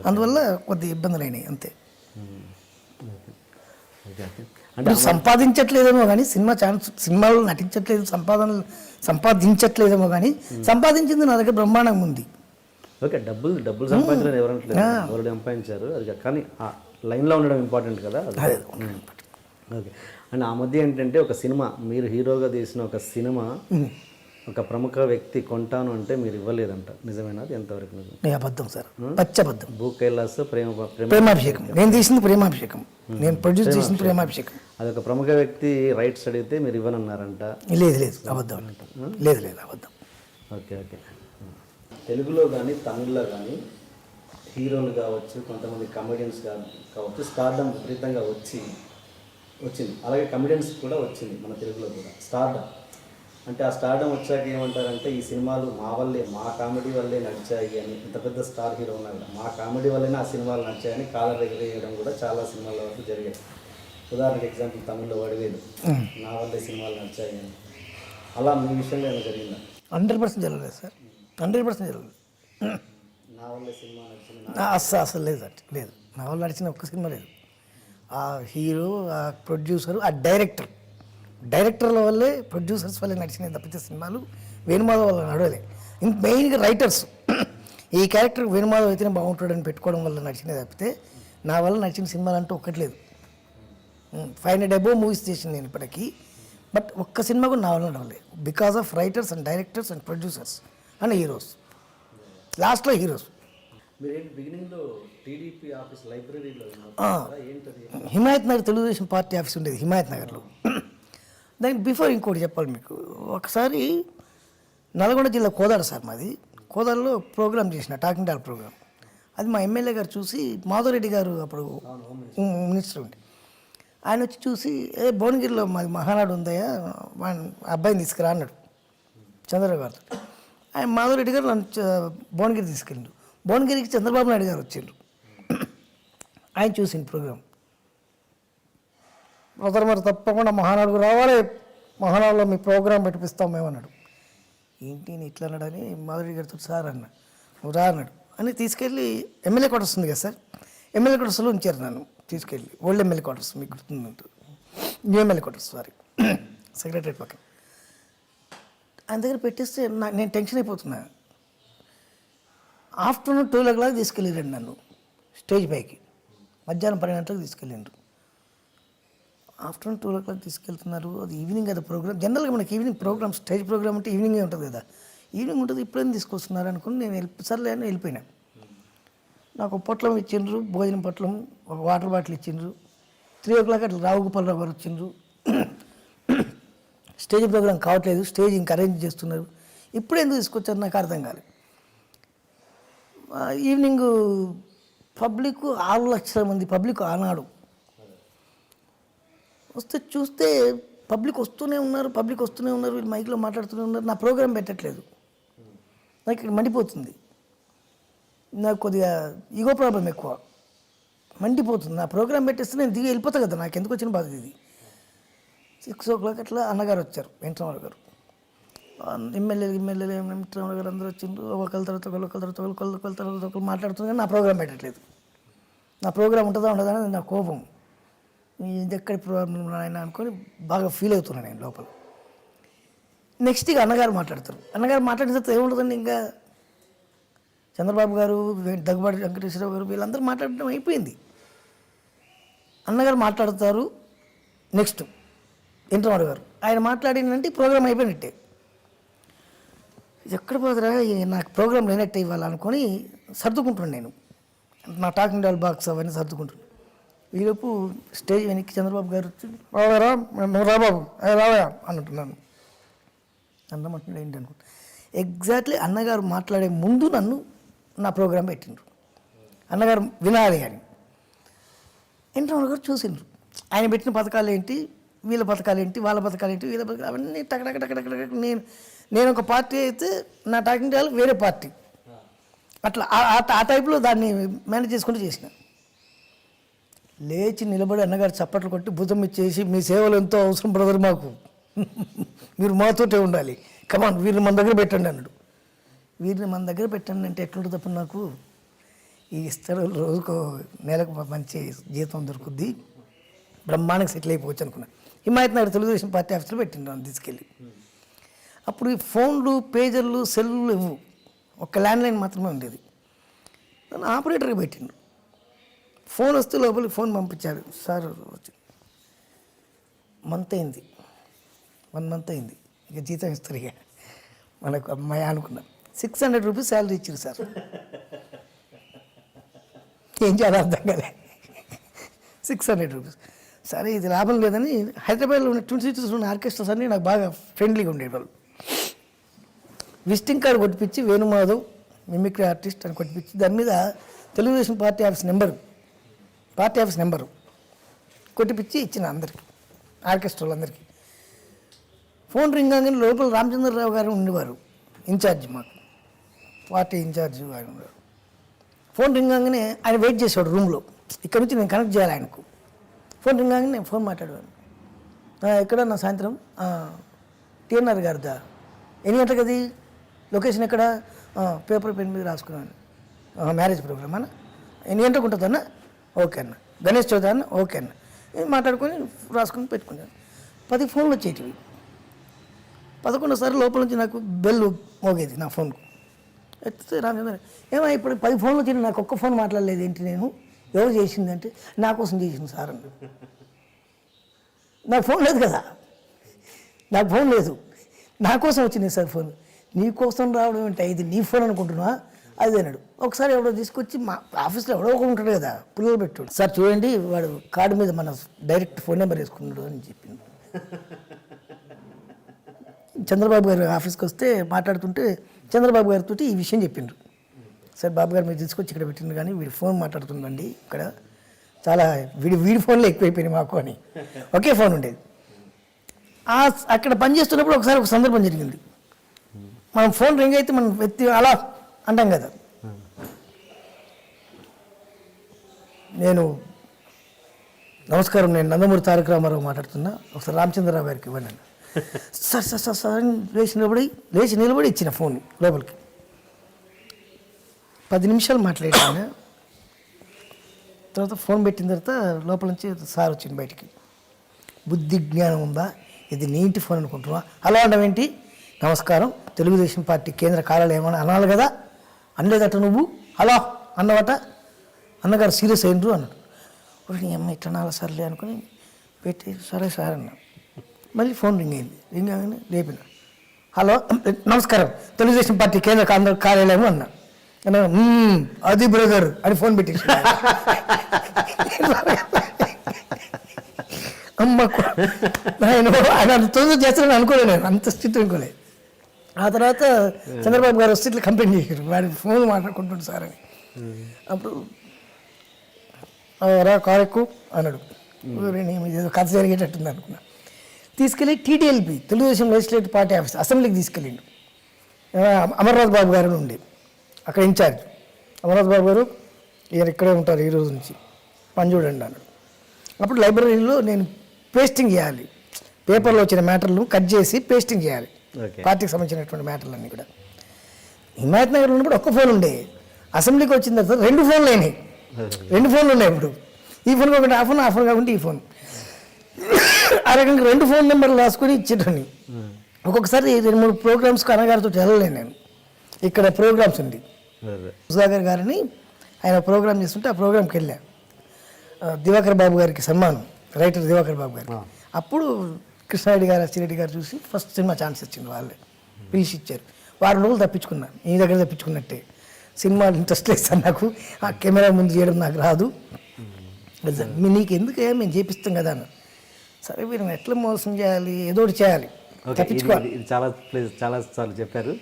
Speaker 2: అందువల్ల కొద్ది ఇబ్బందులు అయినాయి అంతే. అంటే సంపాదించట్లేదేమో కానీ సినిమాలు నటించట్లేదు, సంపాదించట్లేదేమో కానీ సంపాదించింది నా దగ్గర బ్రహ్మాండంగా ఉంది.
Speaker 1: ఓకే, డబ్బులు సంపాదించడం ఎవరంటలేదు, ఎవరు సంపాదించారు అది, కానీ ఆ లైన్లో ఉండడం ఇంపార్టెంట్ కదా. ఓకే. అండ్ ఆ మధ్య ఏంటంటే ఒక సినిమా, మీరు హీరోగా తీసిన ఒక సినిమా ఒక ప్రముఖ వ్యక్తి కొంటాను అంటే మీరు ఇవ్వలేదంట, నిజమేనా? అది ఎంతవరకు నిజం?
Speaker 2: అబద్ధం సార్, పచ్చబద్ధం.
Speaker 1: భూ కైలాస్
Speaker 2: ప్రేమాభిషేకం నేను తీసింది, ప్రేమాభిషేకం నేను ప్రొడ్యూస్ చేసింది ప్రేమాభిషేకం.
Speaker 1: అది ఒక ప్రముఖ వ్యక్తి రైట్స్ అడిగితే మీరు ఇవ్వనన్నారంట.
Speaker 2: లేదు అబద్ధం, లేదు అబద్ధం.
Speaker 1: Okay okay. తెలుగులో కానీ తమిళ్లో కానీ హీరోలు కావచ్చు, కొంతమంది కమెడియన్స్ కావచ్చు, స్టార్డమ్ విపరీతంగా వచ్చింది. అలాగే కమెడియన్స్ కూడా వచ్చింది మన తెలుగులో కూడా స్టార్డమ్. అంటే ఆ స్టార్డమ్ వచ్చాక ఏమంటారంటే ఈ సినిమాలు మా కామెడీ వల్లే నడిచాయి అని. ఇంత పెద్ద స్టార్ హీరో ఉన్నారు, మా కామెడీ వల్లనే ఆ సినిమాలు నడిచాయని కాలర్ ఎగిరేయడం కూడా చాలా సినిమాల వరకు జరిగాయి. ఉదాహరణకి ఎగ్జాంపుల్ తమిళ్లో వడివేలు, నా వల్లే సినిమాలు నడిచాయి అని. అలా మీ విషయంలో ఏమైనా జరిగిందా?
Speaker 2: 100% జరగలేదు సార్, 100% జరగలేదు.
Speaker 1: నా వల్లే సినిమా నడిచింది
Speaker 2: అసలు లేదు నా వల్ల నడిచిన ఒక్క సినిమా లేదు. ఆ హీరో, ఆ ప్రొడ్యూసరు, ఆ డైరెక్టర్ల వల్లే, ప్రొడ్యూసర్స్ వల్లే నడిచినాయి తప్పితే సినిమాలు వేణుమాధవ్ వల్ల నడవలే. ఇంక మెయిన్గా రైటర్స్ ఈ క్యారెక్టర్ వేణుమాధవ్ అయితేనే బాగుంటాడని పెట్టుకోవడం వల్ల నడిచినాయి తప్పితే నా వల్ల నడిచిన సినిమాలు అంటూ ఒక్కట్లేదు. 500 అబోవ్ మూవీస్ చేసింది నేను ఇప్పటికీ, బట్ ఒక్క సినిమా కూడా నా వల్ల నడవలేదు. Because of writers and directors and producers and heroes. లాస్ట్లో heroes. Himayat Nagar Telugu Desam party office ఉండేది, హిమాయత్ నగర్లో. దానికి బిఫోర్ ఇంకోటి చెప్పాలి మీకు. ఒకసారి నల్గొండ జిల్లా కోదాడ సార్ మాది. కోదాడలో ప్రోగ్రామ్ చేసిన టాకింగ్ టాక్ ప్రోగ్రామ్. అది మా ఎమ్మెల్యే గారు చూసి, మాధవరెడ్డి గారు అప్పుడు మినిస్టర్ ఉండి, ఆయన వచ్చి చూసి భువనగిరిలో మాది మహానాడు ఉందయ్యా, అబ్బాయిని తీసుకురా అన్నాడు చంద్రబాబు గారితో. ఆయన మాధవరెడ్డి గారు నన్ను భువనగిరి తీసుకెళ్ళిండు. భువనగిరికి చంద్రబాబు నాయుడు గారు వచ్చిండ్రు. ఆయన చూసిండు ప్రోగ్రామ్. మరి తప్పకుండా మహానాడుకు రావాలి, మహానాడులో మీ ప్రోగ్రాం పెట్టిస్తాం మేమన్నాడు. ఏంటి నేను ఇట్లా అన్నాడని మాధవరెడ్డి గారితో సార్ అన్న, నువ్వు రా అన్నాడు. అని తీసుకెళ్ళి ఎమ్మెల్యే క్వార్టర్స్ ఉంది కదా సార్, ఎమ్మెల్యే క్వార్టర్స్లో ఉంచారు నన్ను తీసుకెళ్ళి. ఓల్డ్ ఎమ్మెల్యే క్వార్టర్స్ మీకు గుర్తుందంటూ, new MLA quarters sorry, secretariat పక్కన. ఆయన దగ్గర పెట్టేస్తే నేను టెన్షన్ అయిపోతున్నా. ఆఫ్టర్నూన్ 12 o'clock తీసుకెళ్ళారండి నన్ను స్టేజ్ పైకి. మధ్యాహ్నం 12 గంటలకు తీసుకెళ్ళిండ్రు. ఆఫ్టర్నూన్ 12 o'clock తీసుకెళ్తున్నారు. అది ఈవినింగ్ కదా ప్రోగ్రామ్. జనరల్గా మనకి ఈవినింగ్ ప్రోగ్రామ్, స్టేజ్ ప్రోగ్రామ్ అంటే ఈవినింగే ఉంటుంది కదా. ఈవినింగ్ ఉంటుంది, ఇప్పుడేం తీసుకొస్తున్నారు అనుకుని నేను సర్లే అని వెళ్ళిపోయినా. నాకు ఒక పొట్లం ఇచ్చిండ్రు, భోజనం పొట్లం, ఒక వాటర్ బాటిల్ ఇచ్చిండ్రు. 3 o'clock అట్లా రావుగోపాలరావు గారు వచ్చిండ్రు. స్టేజ్ ప్రోగ్రామ్ కావట్లేదు, స్టేజ్ ఇంకా అరేంజ్ చేస్తున్నారు. ఇప్పుడు ఎందుకు తీసుకొచ్చారు నాకు అర్థం కాలేదు. ఈవినింగ్ పబ్లిక్ 6 లక్షల మంది పబ్లిక్ ఆనాడు వస్తే చూస్తే పబ్లిక్ వస్తూనే ఉన్నారు, వీళ్ళు మైక్లో మాట్లాడుతూనే ఉన్నారు. నా ప్రోగ్రాం పెట్టట్లేదు. నాకు ఇక్కడ మండిపోతుంది. నాకు కొద్దిగా ఈగో ప్రాబ్లం ఎక్కువ, మండిపోతుంది. నా ప్రోగ్రాం పెట్టేస్తే నేను దిగి వెళ్ళిపోతా కదా, నాకు ఎందుకు వచ్చిన బాధ ఇది. 6 o'clock అట్లా అన్నగారు వచ్చారు, వెంకటరామరావు గారు. ఎమ్మెల్యే వెంకటరామరావు గారు అందరూ వచ్చిండ్రు. ఒకళ్ళ తర్వాత ఒకళ్ళు మాట్లాడుతున్నారు. నా ప్రోగ్రాం పెట్టట్లేదు. నా ప్రోగ్రాం ఉంటుందా ఉండదా అని నా కోపం. ఇది ఎక్కడి ప్రాబ్లం ఆయన అనుకొని బాగా ఫీల్ అవుతున్నాను నేను లోపల. నెక్స్ట్ ఇక అన్నగారు మాట్లాడతారు. అన్నగారు మాట్లాడిన తర్వాత ఏముంటుందండి, ఇంకా చంద్రబాబు గారు, దగ్గుబాటి వెంకటేశ్వరరావు గారు వీళ్ళందరూ మాట్లాడడం అయిపోయింది. అన్నగారు మాట్లాడతారు. నెక్స్ట్ వెంకటరామరావు గారు ఆయన మాట్లాడినంటే ప్రోగ్రామ్ అయిపోయినట్టే. ఎక్కడ పోదురా నాకు ప్రోగ్రాం లేనట్టే ఇవ్వాలనుకొని సర్దుకుంటున్నాను నేను. నా టాకింగ్ డాల్ బాక్స్ అవన్నీ సర్దుకుంటున్నాను. ఈలోపు స్టేజ్ వెనక్కి చంద్రబాబు గారు వచ్చి రావారా రాబాబు రావా అని అంటున్నాను. అన్నమంటున్నాడు ఏంటి అనుకుంటా. ఎగ్జాక్ట్లీ అన్నగారు మాట్లాడే ముందు నన్ను నా ప్రోగ్రాం పెట్టిండ్రు. అన్నగారు వినాలి అని వెంకటరామరావు గారు చూసిండ్రు. ఆయన పెట్టిన పథకాలు ఏంటి, వీళ్ళ పథకాలు ఏంటి, వాళ్ళ పథకాలు ఏంటి, వీళ్ళ పథకాలు అవన్నీ టక్ నేను ఒక పార్టీ అయితే నా టాకింగ్ డాల్ వేరే పార్టీ, అట్లా ఆ టైప్లో దాన్ని మేనేజ్ చేసుకుంటూ చేసిన. లేచి నిలబడి అన్నగారు చప్పట్లు కొట్టి భుజం ఇచ్చేసి, మీ సేవలు ఎంతో అవసరం బ్రదర్ మాకు, మీరు మాతోటే ఉండాలి, కమాన్ వీరిని మన దగ్గర పెట్టండి అన్నాడు. వీరిని మన దగ్గర పెట్టండి అంటే ఎట్లుంటుంది తప్ప నాకు ఈ ఇస్తారు రోజుకు నెలకు మంచి జీతం దొరుకుద్ది, బ్రహ్మాండంగా సెటిల్ అయిపోవచ్చు అనుకున్నా. హిమాయత్ నగర్ తెలుగుదేశం పార్టీ ఆఫీస్లో పెట్టిండు నన్ను తీసుకెళ్ళి. అప్పుడు ఈ ఫోన్లు, పేజర్లు, సెల్లు ఇవ్వు, ఒక ల్యాండ్లైన్ మాత్రమే ఉండేది. నన్ను ఆపరేటర్గా పెట్టిండు. ఫోన్ వస్తే లోపలికి ఫోన్ పంపించాడు. సార్ వచ్చి 1 month అయింది, 1 month అయింది, ఇక జీతం ఇస్తారు, ఇక మనకు అమ్మాయి అనుకున్నాను. 600 rupees శాలరీ ఇచ్చారు సార్. ఏం చేయాలో అర్థం కాలే. 600 rupees. సరే ఇది లాభం లేదని హైదరాబాద్లో ఉన్న 2 cities ఉన్న ఆర్కెస్ట్రాస్ అన్నీ నాకు బాగా ఫ్రెండ్లీగా ఉండేవాళ్ళు. విజిటింగ్ కార్డు కొట్టిపించి వేణుమాధవ్ మిమిక్రీ ఆర్టిస్ట్ అని కొట్టిపించి దాని మీద తెలుగుదేశం పార్టీ ఆఫీస్ నెంబరు కొట్టిపించి ఇచ్చిన అందరికీ, ఆర్కెస్ట్రాలందరికీ. ఫోన్ రింగ్ కానీ లోపల రామచంద్రరావు గారు ఉండేవారు, ఇన్ఛార్జ్, మాకు పార్టీ ఇన్ఛార్జ్ ఆయన ఉండేవారు. ఫోన్ రింగ్ కాగానే ఆయన వెయిట్ చేసేవాడు రూమ్లో. ఇక్కడ నుంచి నేను కనెక్ట్ చేయాలి ఆయనకు. ఫోన్ రింగ్ కాగానే నేను ఫోన్ మాట్లాడేవాను. ఎక్కడ నా సాయంత్రం టీఎన్ఆర్ గారిదా, ఎన్ని గంటలకు అది, లొకేషన్ ఎక్కడ, పేపర్ పెన్ మీద రాసుకున్నాను. మ్యారేజ్ ప్రోగ్రామ్ అన్న, ఎన్ని గంటలకు ఉంటుంది అన్న, ఓకే అన్న, గణేష్ చౌదరి అన్న, ఓకే అన్న, మాట్లాడుకొని రాసుకొని పెట్టుకున్నాను. 10 ఫోన్లు వచ్చేటివి. 11 సార్లు లోపల నుంచి నాకు బెల్ మోగేది నా ఫోన్కు. ఎత్తితే రామచంద్ర ఏమో ఇప్పుడు 10 ఫోన్లు వచ్చి నాకు ఒక్క ఫోన్ మాట్లాడలేదు ఏంటి, నేను ఎవరు చేసింది అంటే నా కోసం చేసింది సార్ అన్న. నాకు ఫోన్ లేదు కదా, నాకు ఫోన్ లేదు, నా కోసం వచ్చింది సార్ ఫోన్. నీ కోసం రావడం అంటే ఇది నీ ఫోన్ అనుకుంటున్నా అది అన్నాడు. ఒకసారి ఎవడో తీసుకొచ్చి మా ఆఫీస్లో ఎవడో ఒకడు ఉంటాడు కదా, పిల్లలు పెట్టాడు. సార్ చూడండి వాడు కార్డు మీద మన డైరెక్ట్ ఫోన్ నెంబర్ వేసుకున్నాడు అని చెప్పింది. చంద్రబాబు గారు ఆఫీస్కి వస్తే మాట్లాడుతుంటే చంద్రబాబు గారితో ఈ విషయం చెప్పిండ్రు. సార్ బాబు గారు మీరు తీసుకొచ్చి ఇక్కడ పెట్టిండ్రు కానీ వీడి ఫోన్ మాట్లాడుతుందండి ఇక్కడ, చాలా వీడి ఫోన్లో ఎక్కువైపోయినాయి మాకు అని. ఒకే ఫోన్ ఉండేది. అక్కడ పనిచేస్తున్నప్పుడు ఒకసారి ఒక సందర్భం జరిగింది. మనం ఫోన్ రింగ్ అయితే మనం వ్యక్తి అలా అంటాం కదా, నేను నమస్కారం, నేను నందమూరి తారక రామారావు మాట్లాడుతున్నా, ఒకసారి రామచంద్రరావు గారికి ఇవ్వండి. సార్ సార్ సార్ సార్ లేచి నిలబడి ఇచ్చిన ఫోన్ లోపలికి. 10 నిమిషాలు మాట్లాడాను. తర్వాత ఫోన్ పెట్టిన తర్వాత లోపల నుంచి సార్ వచ్చింది బయటికి. బుద్ధి జ్ఞానం ఉందా, ఇది నీ ఇంటి ఫోన్ అనుకుంటున్నా, అలా అనడం ఏంటి, నమస్కారం తెలుగుదేశం పార్టీ కేంద్ర కార్యాలయం అని అనాలి కదా, అనలేదట నువ్వు, హలో అన్నవట, అన్నగారు సీరియస్ అయినరు అన్నాడు. ఇప్పుడు నీ అమ్మ ఇట్లా 4 సార్లే అనుకుని పెట్టి సరే సార్ అన్న. మళ్ళీ ఫోన్ రింగ్ అయింది. రింగ్ అవగానే లేపిన. హలో, నమస్కారం, తెలుగుదేశం పార్టీ కేంద్ర కార్యాలయం అన్నా. అది బ్రదర్ అని ఫోన్ పెట్టేసి అమ్మ ఆయన అంత తొందర చేస్తానని అనుకోలేదు, నేను అంత స్థితి అనుకోలేదు. ఆ తర్వాత చంద్రబాబు గారు వస్తే ఇట్లా కంప్లైంట్ చేశారు, వాడి ఫోన్ మాట్లాడుకుంటుండు సార్ అని. అప్పుడు రా కారు ఎక్కువ అన్నాడు. ఏదో కథ జరిగేటట్టుంది అనుకున్నా. తీసుకెళ్ళి టీటీఎల్పీ తెలుగుదేశం లెజిస్లేటివ్ పార్టీ ఆఫీస్ అసెంబ్లీకి తీసుకెళ్ళిండు. అమర్నాథ్ బాబు గారు ఉండి అక్కడ ఇన్ఛార్జ్. అమర్నాథ్ బాబు గారు ఈయన ఇక్కడే ఉంటారు ఈ రోజు నుంచి, పని చూడండి అన్నాడు. అప్పుడు లైబ్రరీలో నేను పేస్టింగ్ చేయాలి, పేపర్లో వచ్చిన మ్యాటర్లు కట్ చేసి పేస్టింగ్ చేయాలి, పార్టీకి సంబంధించినటువంటి మ్యాటర్లన్నీ కూడా. హిమాయత్ నగర్ ఉన్నప్పుడు ఒక్క ఫోన్ ఉండే, అసెంబ్లీకి వచ్చిన తర్వాత 2 ఫోన్లు అయినాయి. 2 ఫోన్లు ఉన్నాయి ఇప్పుడు. ఈ ఫోన్ ఒకటి ఆ ఫోన్ కాకుండా ఈ ఫోన్. ఆ రకంగా 2 ఫోన్ నెంబర్లు రాసుకొని ఇచ్చేటండి. ఒక్కొక్కసారి 2-3 ప్రోగ్రామ్స్కి అన్నగారితో వెళ్ళలేను నేను. ఇక్కడ ప్రోగ్రామ్స్ ఉంది, సుధాకర్ గారిని ఆయన ప్రోగ్రామ్ చేస్తుంటే ఆ ప్రోగ్రామ్కి వెళ్ళా. దివాకర్ బాబు గారికి సన్మానం, రైటర్ దివాకర్ బాబు గారికి. అప్పుడు కృష్ణారెడ్డి గారు, అచ్చిరెడ్డి గారు చూసి ఫస్ట్ సినిమా ఛాన్స్ ఇచ్చింది, వాళ్ళే పిలిచి ఇచ్చారు. 4 రోజులు తప్పించుకున్నాను, నీ దగ్గర తప్పించుకున్నట్టే. సినిమాలు ఇంట్రెస్ట్ లేదు సార్ నాకు, ఆ కెమెరా ముందు చేయడం నాకు రాదు, నీకు ఎందుకు మేము చేపిస్తాం కదా అన్న. సరే మీరు ఎట్లా మోసం చేయాలి, ఏదో ఒకటి చేయాలి, తప్పించుకోవాలి.
Speaker 1: చాలా సార్లు చెప్పారు.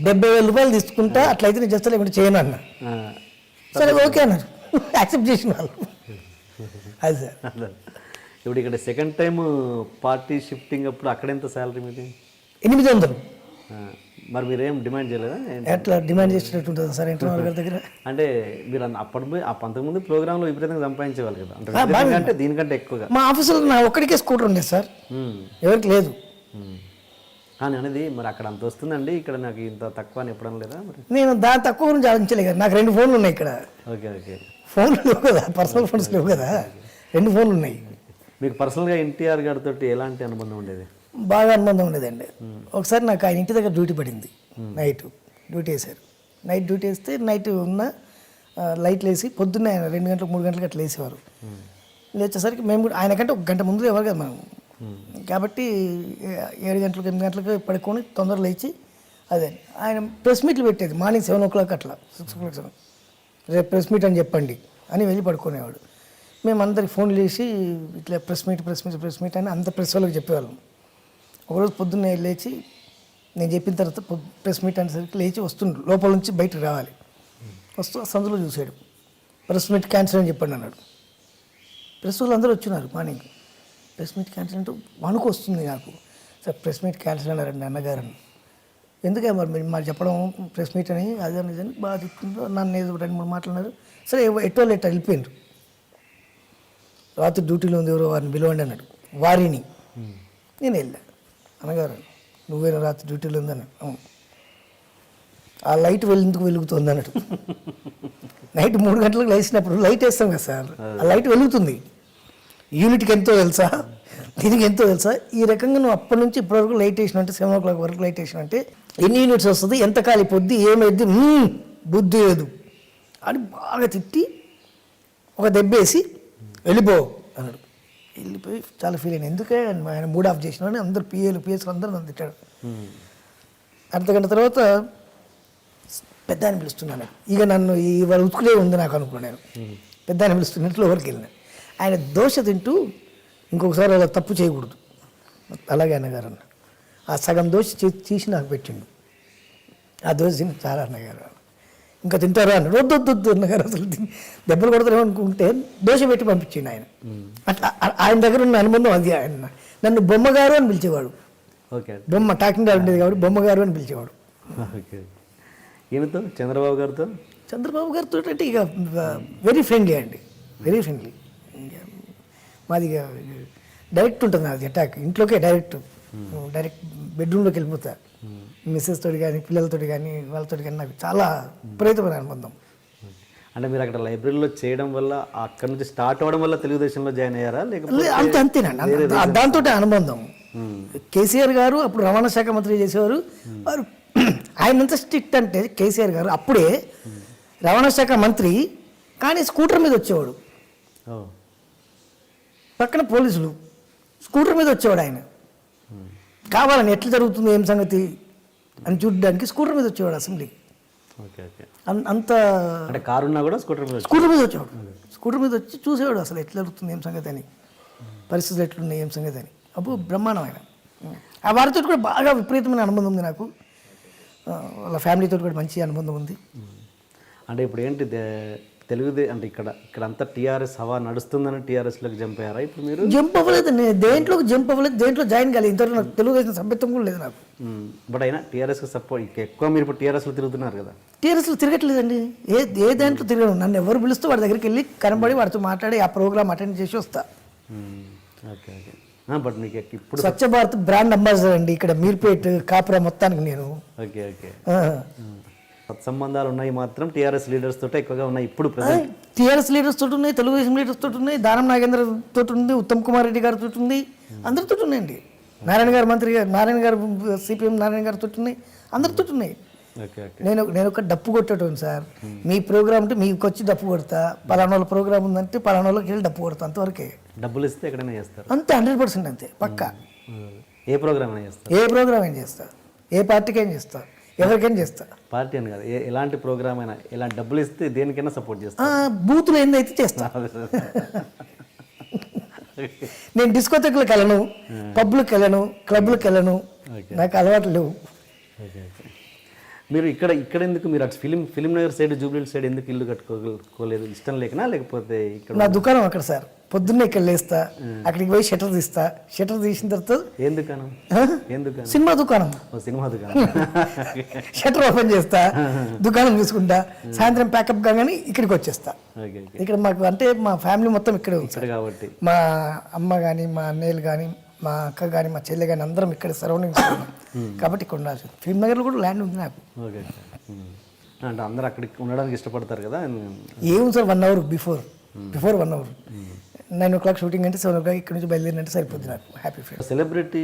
Speaker 2: 70,000 రూపాయలు తీసుకుంటా, అట్లయితే నేను చేస్తా, లేకుంటే చేయను అన్న. సరే ఓకే అన్నారు, యాక్సెప్ట్ చేసిన వాళ్ళు. అది సార్.
Speaker 1: ఇప్పుడు ఇక్కడ సెకండ్ టైం పార్టీ షిఫ్టింగ్ అప్పుడు అక్కడ ఎంత శాలరీ మీది?
Speaker 2: 800.
Speaker 1: మరి మీరేం డిమాండ్ చేయలేదా?
Speaker 2: ఎట్లా డిమాండ్ చేసినట్టు ఉంటుంది సార్ ఇంటర్నల్ గారి దగ్గర?
Speaker 1: అంటే మీరు అంతకుముందు ప్రోగ్రాంలో విపరీతంగా సంపాదించేవాళ్ళు కదా, అంటే దీనికంటే ఎక్కువగా.
Speaker 2: మా ఆఫీసులో నా ఒక్కడికే స్కూటర్ ఉండేది సార్, ఎవరికి లేదు.
Speaker 1: కానీ అనేది మరి అక్కడ అంత వస్తుందండి, ఇక్కడ నాకు ఇంత తక్కువ అని ఎప్పుడన్నా లేదా? మరి
Speaker 2: నేను దాని తక్కువ గురించి ఆలోచించలే కదా, నాకు 2 ఫోన్లు ఉన్నాయి ఇక్కడ.
Speaker 1: ఓకే.
Speaker 2: ఫోన్లు లేవు కదా, పర్సనల్ ఫోన్స్ లేవు కదా, 2 ఫోన్లు ఉన్నాయి.
Speaker 1: మీకు పర్సనల్గా ఎన్టీఆర్ గారితో ఎలాంటి అనుబంధం ఉండేది?
Speaker 2: బాగా అనుబంధం ఉండేదండి. ఒకసారి నాకు ఆయన ఇంటి దగ్గర డ్యూటీ పడింది, నైట్ డ్యూటీ వేశారు. నైట్ డ్యూటీ వేస్తే నైట్ ఉన్న లైట్లు వేసి పొద్దున్నే ఆయన 2 గంటలకు 3 గంటలకు అట్లా వేసేవారు. లేచేసరికి మేము కూడా ఆయనకంటే 1 గంట ముందు ఎవరు కదా మనం, కాబట్టి 7 గంటలకు 8 గంటలకు పడుకొని తొందరగా లేచి అదే ఆయన ప్రెస్ మీట్లు పెట్టేది. మార్నింగ్ 7 o'clock అట్లా 6 o'clock రేపు ప్రెస్ మీట్ అని చెప్పండి అని వెళ్ళి పడుకునేవాడు. మేము అందరికి ఫోన్లు చేసి ఇట్లా ప్రెస్ మీట్ అని అంత ప్రెస్ వాళ్ళకి చెప్పేవాళ్ళం. ఒకరోజు పొద్దున్నే లేచి నేను చెప్పిన తర్వాత ప్రెస్ మీట్ అనేసరికి లేచి వస్తుండ్రు, లోపల నుంచి బయటకు రావాలి. వస్తూ సందులో చూసాడు, ప్రెస్ మీట్ క్యాన్సిల్ అని చెప్పండి అన్నాడు. ప్రెస్ వాళ్ళు అందరూ వచ్చినారు మార్నింగ్. ప్రెస్ మీట్ క్యాన్సిల్ అంటూ వణుకు వస్తుంది నాకు. సార్ ప్రెస్ మీట్ క్యాన్సిల్ అన్నారండి అన్నగారని. ఎందుకే మరి మాకు చెప్పడం ప్రెస్ మీట్ అని అదే నిజంగా బాగా చెప్తుందో, నన్ను ఏదో 2-3 మాట్లాడినారు. సరే ఎట్టో వెళ్ళిపోయిండ్రు. రాత్రి డ్యూటీలో ఉంది, ఎవరో వారిని పిలవండి అన్నాడు. వారిని నేను వెళ్ళా. అన్నగారు నువ్వేనా రాత్రి డ్యూటీలో ఉందని? అవును. ఆ లైట్ ఎందుకు వెలుగుతుంది అన్నాడు. నైట్ 3 గంటలకు లేచినప్పుడు లైట్ వేస్తాం కదా సార్, ఆ లైట్ వెలుగుతుంది. యూనిట్కి ఎంతో తెలుసా, దీనికి ఎంతో తెలుసా? ఈ రకంగా నువ్వు అప్పటి నుంచి ఇప్పటివరకు లైట్ వేసిన అంటే 7 o'clock వరకు లైట్ వేసిన అంటే ఎన్ని యూనిట్స్ వస్తుంది, ఎంత కాలిపోద్ది, ఏమైద్ది, బుద్ధి లేదు అని బాగా తిట్టి ఒక దెబ్బేసి వెళ్ళిపో అన్నాడు. వెళ్ళిపోయి చాలా ఫీల్ అయినా. ఎందుకే ఆయన మూడ్ ఆఫ్ చేసిన అని అందరు పిఎస్లు అందరూ నన్ను తిట్టాడు. అర్ధగంట తర్వాత పెద్ద ఆయన పిలుస్తున్నాను. ఇక నన్ను ఇవాళ ఉతుకులే ఉంది నాకు అనుకున్నాను. పెద్ద ఆయన పిలుస్తున్నట్లు ఎవరికి వెళ్ళినా ఆయన దోశ తింటూ ఇంకొకసారి అలా తప్పు చేయకూడదు అలాగే అన్నగారు అన్న. ఆ సగం దోశ తీసి నాకు పెట్టిండు. ఆ దోశ తిని చాలా అన్నగారు ఇంకా తింటారా అన్నాడు. వద్దు అన్నగారు, అసలు దెబ్బలు కొడతారేమో అనుకుంటే దోశ పెట్టి పంపించిండు ఆయన. అట్లా ఆయన దగ్గర ఉన్న అనుబంధం అది. ఆయన నన్ను బొమ్మగారు అని పిలిచేవాడు. బొమ్మ టాకింగ్ డాల్ ఉండేది కాబట్టి బొమ్మగారు అని పిలిచేవాడు.
Speaker 1: ఈయనతో చంద్రబాబు గారితో
Speaker 2: అంటే ఇక వెరీ ఫ్రెండ్లీ అండి, వెరీ ఫ్రెండ్లీ. మాది ఇక డైరెక్ట్ ఉంటుంది నాది అటాక్, ఇంట్లోకే డైరెక్ట్ బెడ్రూమ్లోకి వెళ్ళిపోతా. మిస్సెస్ తోటి కానీ పిల్లలతో కానీ వాళ్ళతో కానీ నాకు చాలా విపరీతమైన అనుబంధం.
Speaker 1: అంటే మీరు అక్కడ లైబ్రరీలో చేయడం వల్ల అక్కడ నుంచి స్టార్ట్ అవ్వడం వల్ల తెలుగుదేశంలో జాయిన్ అయ్యారా?
Speaker 2: అంతేనండి, దాంతో అనుబంధం. కేసీఆర్ గారు అప్పుడు రవాణా శాఖ మంత్రి చేసేవారు. వారు ఆయన ఎంత స్ట్రిక్ట్ అంటే కేసీఆర్ గారు అప్పుడే రవాణా శాఖ మంత్రి, కానీ స్కూటర్ మీద వచ్చేవాడు.
Speaker 1: ఓ
Speaker 2: పక్కన పోలీసులు, స్కూటర్ మీద వచ్చేవాడు ఆయన. కావాలని ఎట్లా జరుగుతుంది ఏం సంగతి అని చూడడానికి స్కూటర్ మీద వచ్చేవాడు అసెంబ్లీకి.
Speaker 1: Okay okay.
Speaker 2: అంత
Speaker 1: అంటే కారు ఉన్నా కూడా స్కూటర్ మీద
Speaker 2: స్కూటర్ మీద వచ్చేవాడు. స్కూటర్ మీద వచ్చి చూసేవాడు అసలు ఎట్లా జరుగుతుంది ఏం సంగతి అని, పరిస్థితులు ఎట్లున్నాయి ఏం సంగతి అని. అప్పుడు బ్రహ్మాండం ఆయన. ఆ వారితో కూడా బాగా విపరీతమైన అనుబంధం ఉంది నాకు. వాళ్ళ ఫ్యామిలీతో కూడా మంచి అనుబంధం ఉంది.
Speaker 1: అంటే ఇప్పుడు ఏంటి అంటే ఇక్కడ అంతా టీఆర్ఎస్ హవా నడుస్తుందని టీఆర్ఎస్లోకి జంప్ అయ్యారా ఇప్పుడు మీరు?
Speaker 2: జంప్ అవ్వలేదు, నేను దేంట్లోకి జంప్ అవ్వలేదు, దేంట్లో జాయిన్ కాలేదు. ఇంతవరకు నాకు తెలుగుదేశం సభ్యత్వం కూడా లేదు నాకు.
Speaker 1: బట్ అయినా టీఆర్ఎస్కి సపోర్ట్ ఎక్కువ మీరు ఇప్పుడు టీఆర్ఎస్లో తిరుగుతున్నారు కదా?
Speaker 2: టీఆర్ఎస్లో తిరగట్లేదండి, ఏ దాంట్లో తిరగను. నన్ను ఎవరు పిలుస్తూ వాడి దగ్గరికి వెళ్ళి కనబడి వాడితో మాట్లాడి ఆ ప్రోగ్రామ్ అటెండ్ చేసి వస్తా.
Speaker 1: Okay okay. బట్ మీకు ఇప్పుడు
Speaker 2: స్వచ్ఛ భారత్ బ్రాండ్ అంబాసిడర్ అండి ఇక్కడ మీర్పేట్ కాపురా మొత్తానికి నేను.
Speaker 1: Okay okay. సత్సంబంధాలు ఉన్నాయి మాత్రం టీఆర్ఎస్ లీడర్స్ తోటే ఎక్కువగా ఉన్నాయి ఇప్పుడు ప్రెసెంట్.
Speaker 2: టీఆర్ఎస్ లీడర్స్ తోటి ఉన్నాయి, తెలుగుదేశం లీడర్స్ తోటి ఉన్నాయి, దానం నాగేంద్ర తోటి ఉంది, ఉత్తమ్ కుమార్ రెడ్డి గారి తోటి ఉంది, అందరితో ఉన్నాయండి. నారాయణ గారు మంత్రి గారు, నారాయణ గారు సిపిఎం నారాయణ గారి తోటి ఉన్నాయి, అందరితో ఉన్నాయి.
Speaker 1: Okay okay.
Speaker 2: నేను ఒక డప్పు కొట్టేటోను సార్. మీ ప్రోగ్రామ్ అంటే మీకు వచ్చి డప్పు కొడతా, పలానా వాళ్ళ ప్రోగ్రామ్ ఉందంటే పలానా వాళ్ళకి వెళ్ళి డప్పు కొడతా, అంతవరకే.
Speaker 1: డబ్బులు ఇస్తే ఎక్కడైనా చేస్తారు
Speaker 2: అంతే, 100% అంతే, పక్కా.
Speaker 1: ఏ ప్రోగ్రామ్ అయినా చేస్తారు?
Speaker 2: ఏ ప్రోగ్రామ్ ఏం చేస్తా, ఏ పార్టీకి ఏం చేస్తా, ఎవరికైనా చేస్తా.
Speaker 1: పార్టీ అని కాదు, ఎలాంటి ప్రోగ్రామ్ అయినా, ఎలాంటి డబ్బులు ఇస్తే దేనికైనా సపోర్ట్ చేస్తా.
Speaker 2: బూతులు ఏందైతే చేస్తా. నేను డిస్కోథెక్లకు వెళ్ళను, పబ్లకు వెళ్ళను, క్లబ్లకు వెళ్ళను, నాకు అలవాటు లేవు.
Speaker 1: Okay okay. మీరు ఇక్కడ ఎందుకు మీరు అటు film Nagar side Jubilee side ఎందుకు ఇల్లు కట్టుకోలేదు? ఇష్టం లేకనా లేకపోతే ఇక్కడ?
Speaker 2: నా దుకాణం అక్కడ సార్, పొద్దున్నే ఇక్కడ లేస్తా, అక్కడికి పోయి షటర్ తీస్తా, షటర్ తీసిన తర్వాత
Speaker 1: ఏం దుకాణం?
Speaker 2: సినిమా దుకాణం.
Speaker 1: సినిమా దుకాణం.
Speaker 2: షటర్ ఓపెన్ చేస్తా, దుకాణం చూసుకుంటా, సాయంత్రం ప్యాకప్ కాగానే ఇక్కడికి వచ్చేస్తా. ఇక్కడ మాకు అంటే మా ఫ్యామిలీ మొత్తం ఇక్కడే ఉంది
Speaker 1: కాబట్టి,
Speaker 2: మా అమ్మ కానీ, మా అన్నయ్యలు కానీ, మా అక్క కానీ, మా చెల్లె కానీ అందరం ఇక్కడ సరౌండింగ్స్ కాబట్టి ఇక్కడ ఉండాల్సి. ఫిల్మ్ నగర్లో కూడా ల్యాండ్ ఉంది నాకు.
Speaker 1: ఓకే. అంటే అందరూ అక్కడికి ఉండడానికి ఇష్టపడతారు కదా?
Speaker 2: ఏముంది sir, 1 hour before 1 hour 9 o'clock shooting అంటే 7 o'clock ఇక్కడ నుంచి బయలుదేరినట్టు సరిపోద్ది నాకు. Happy feel.
Speaker 1: సెలబ్రిటీ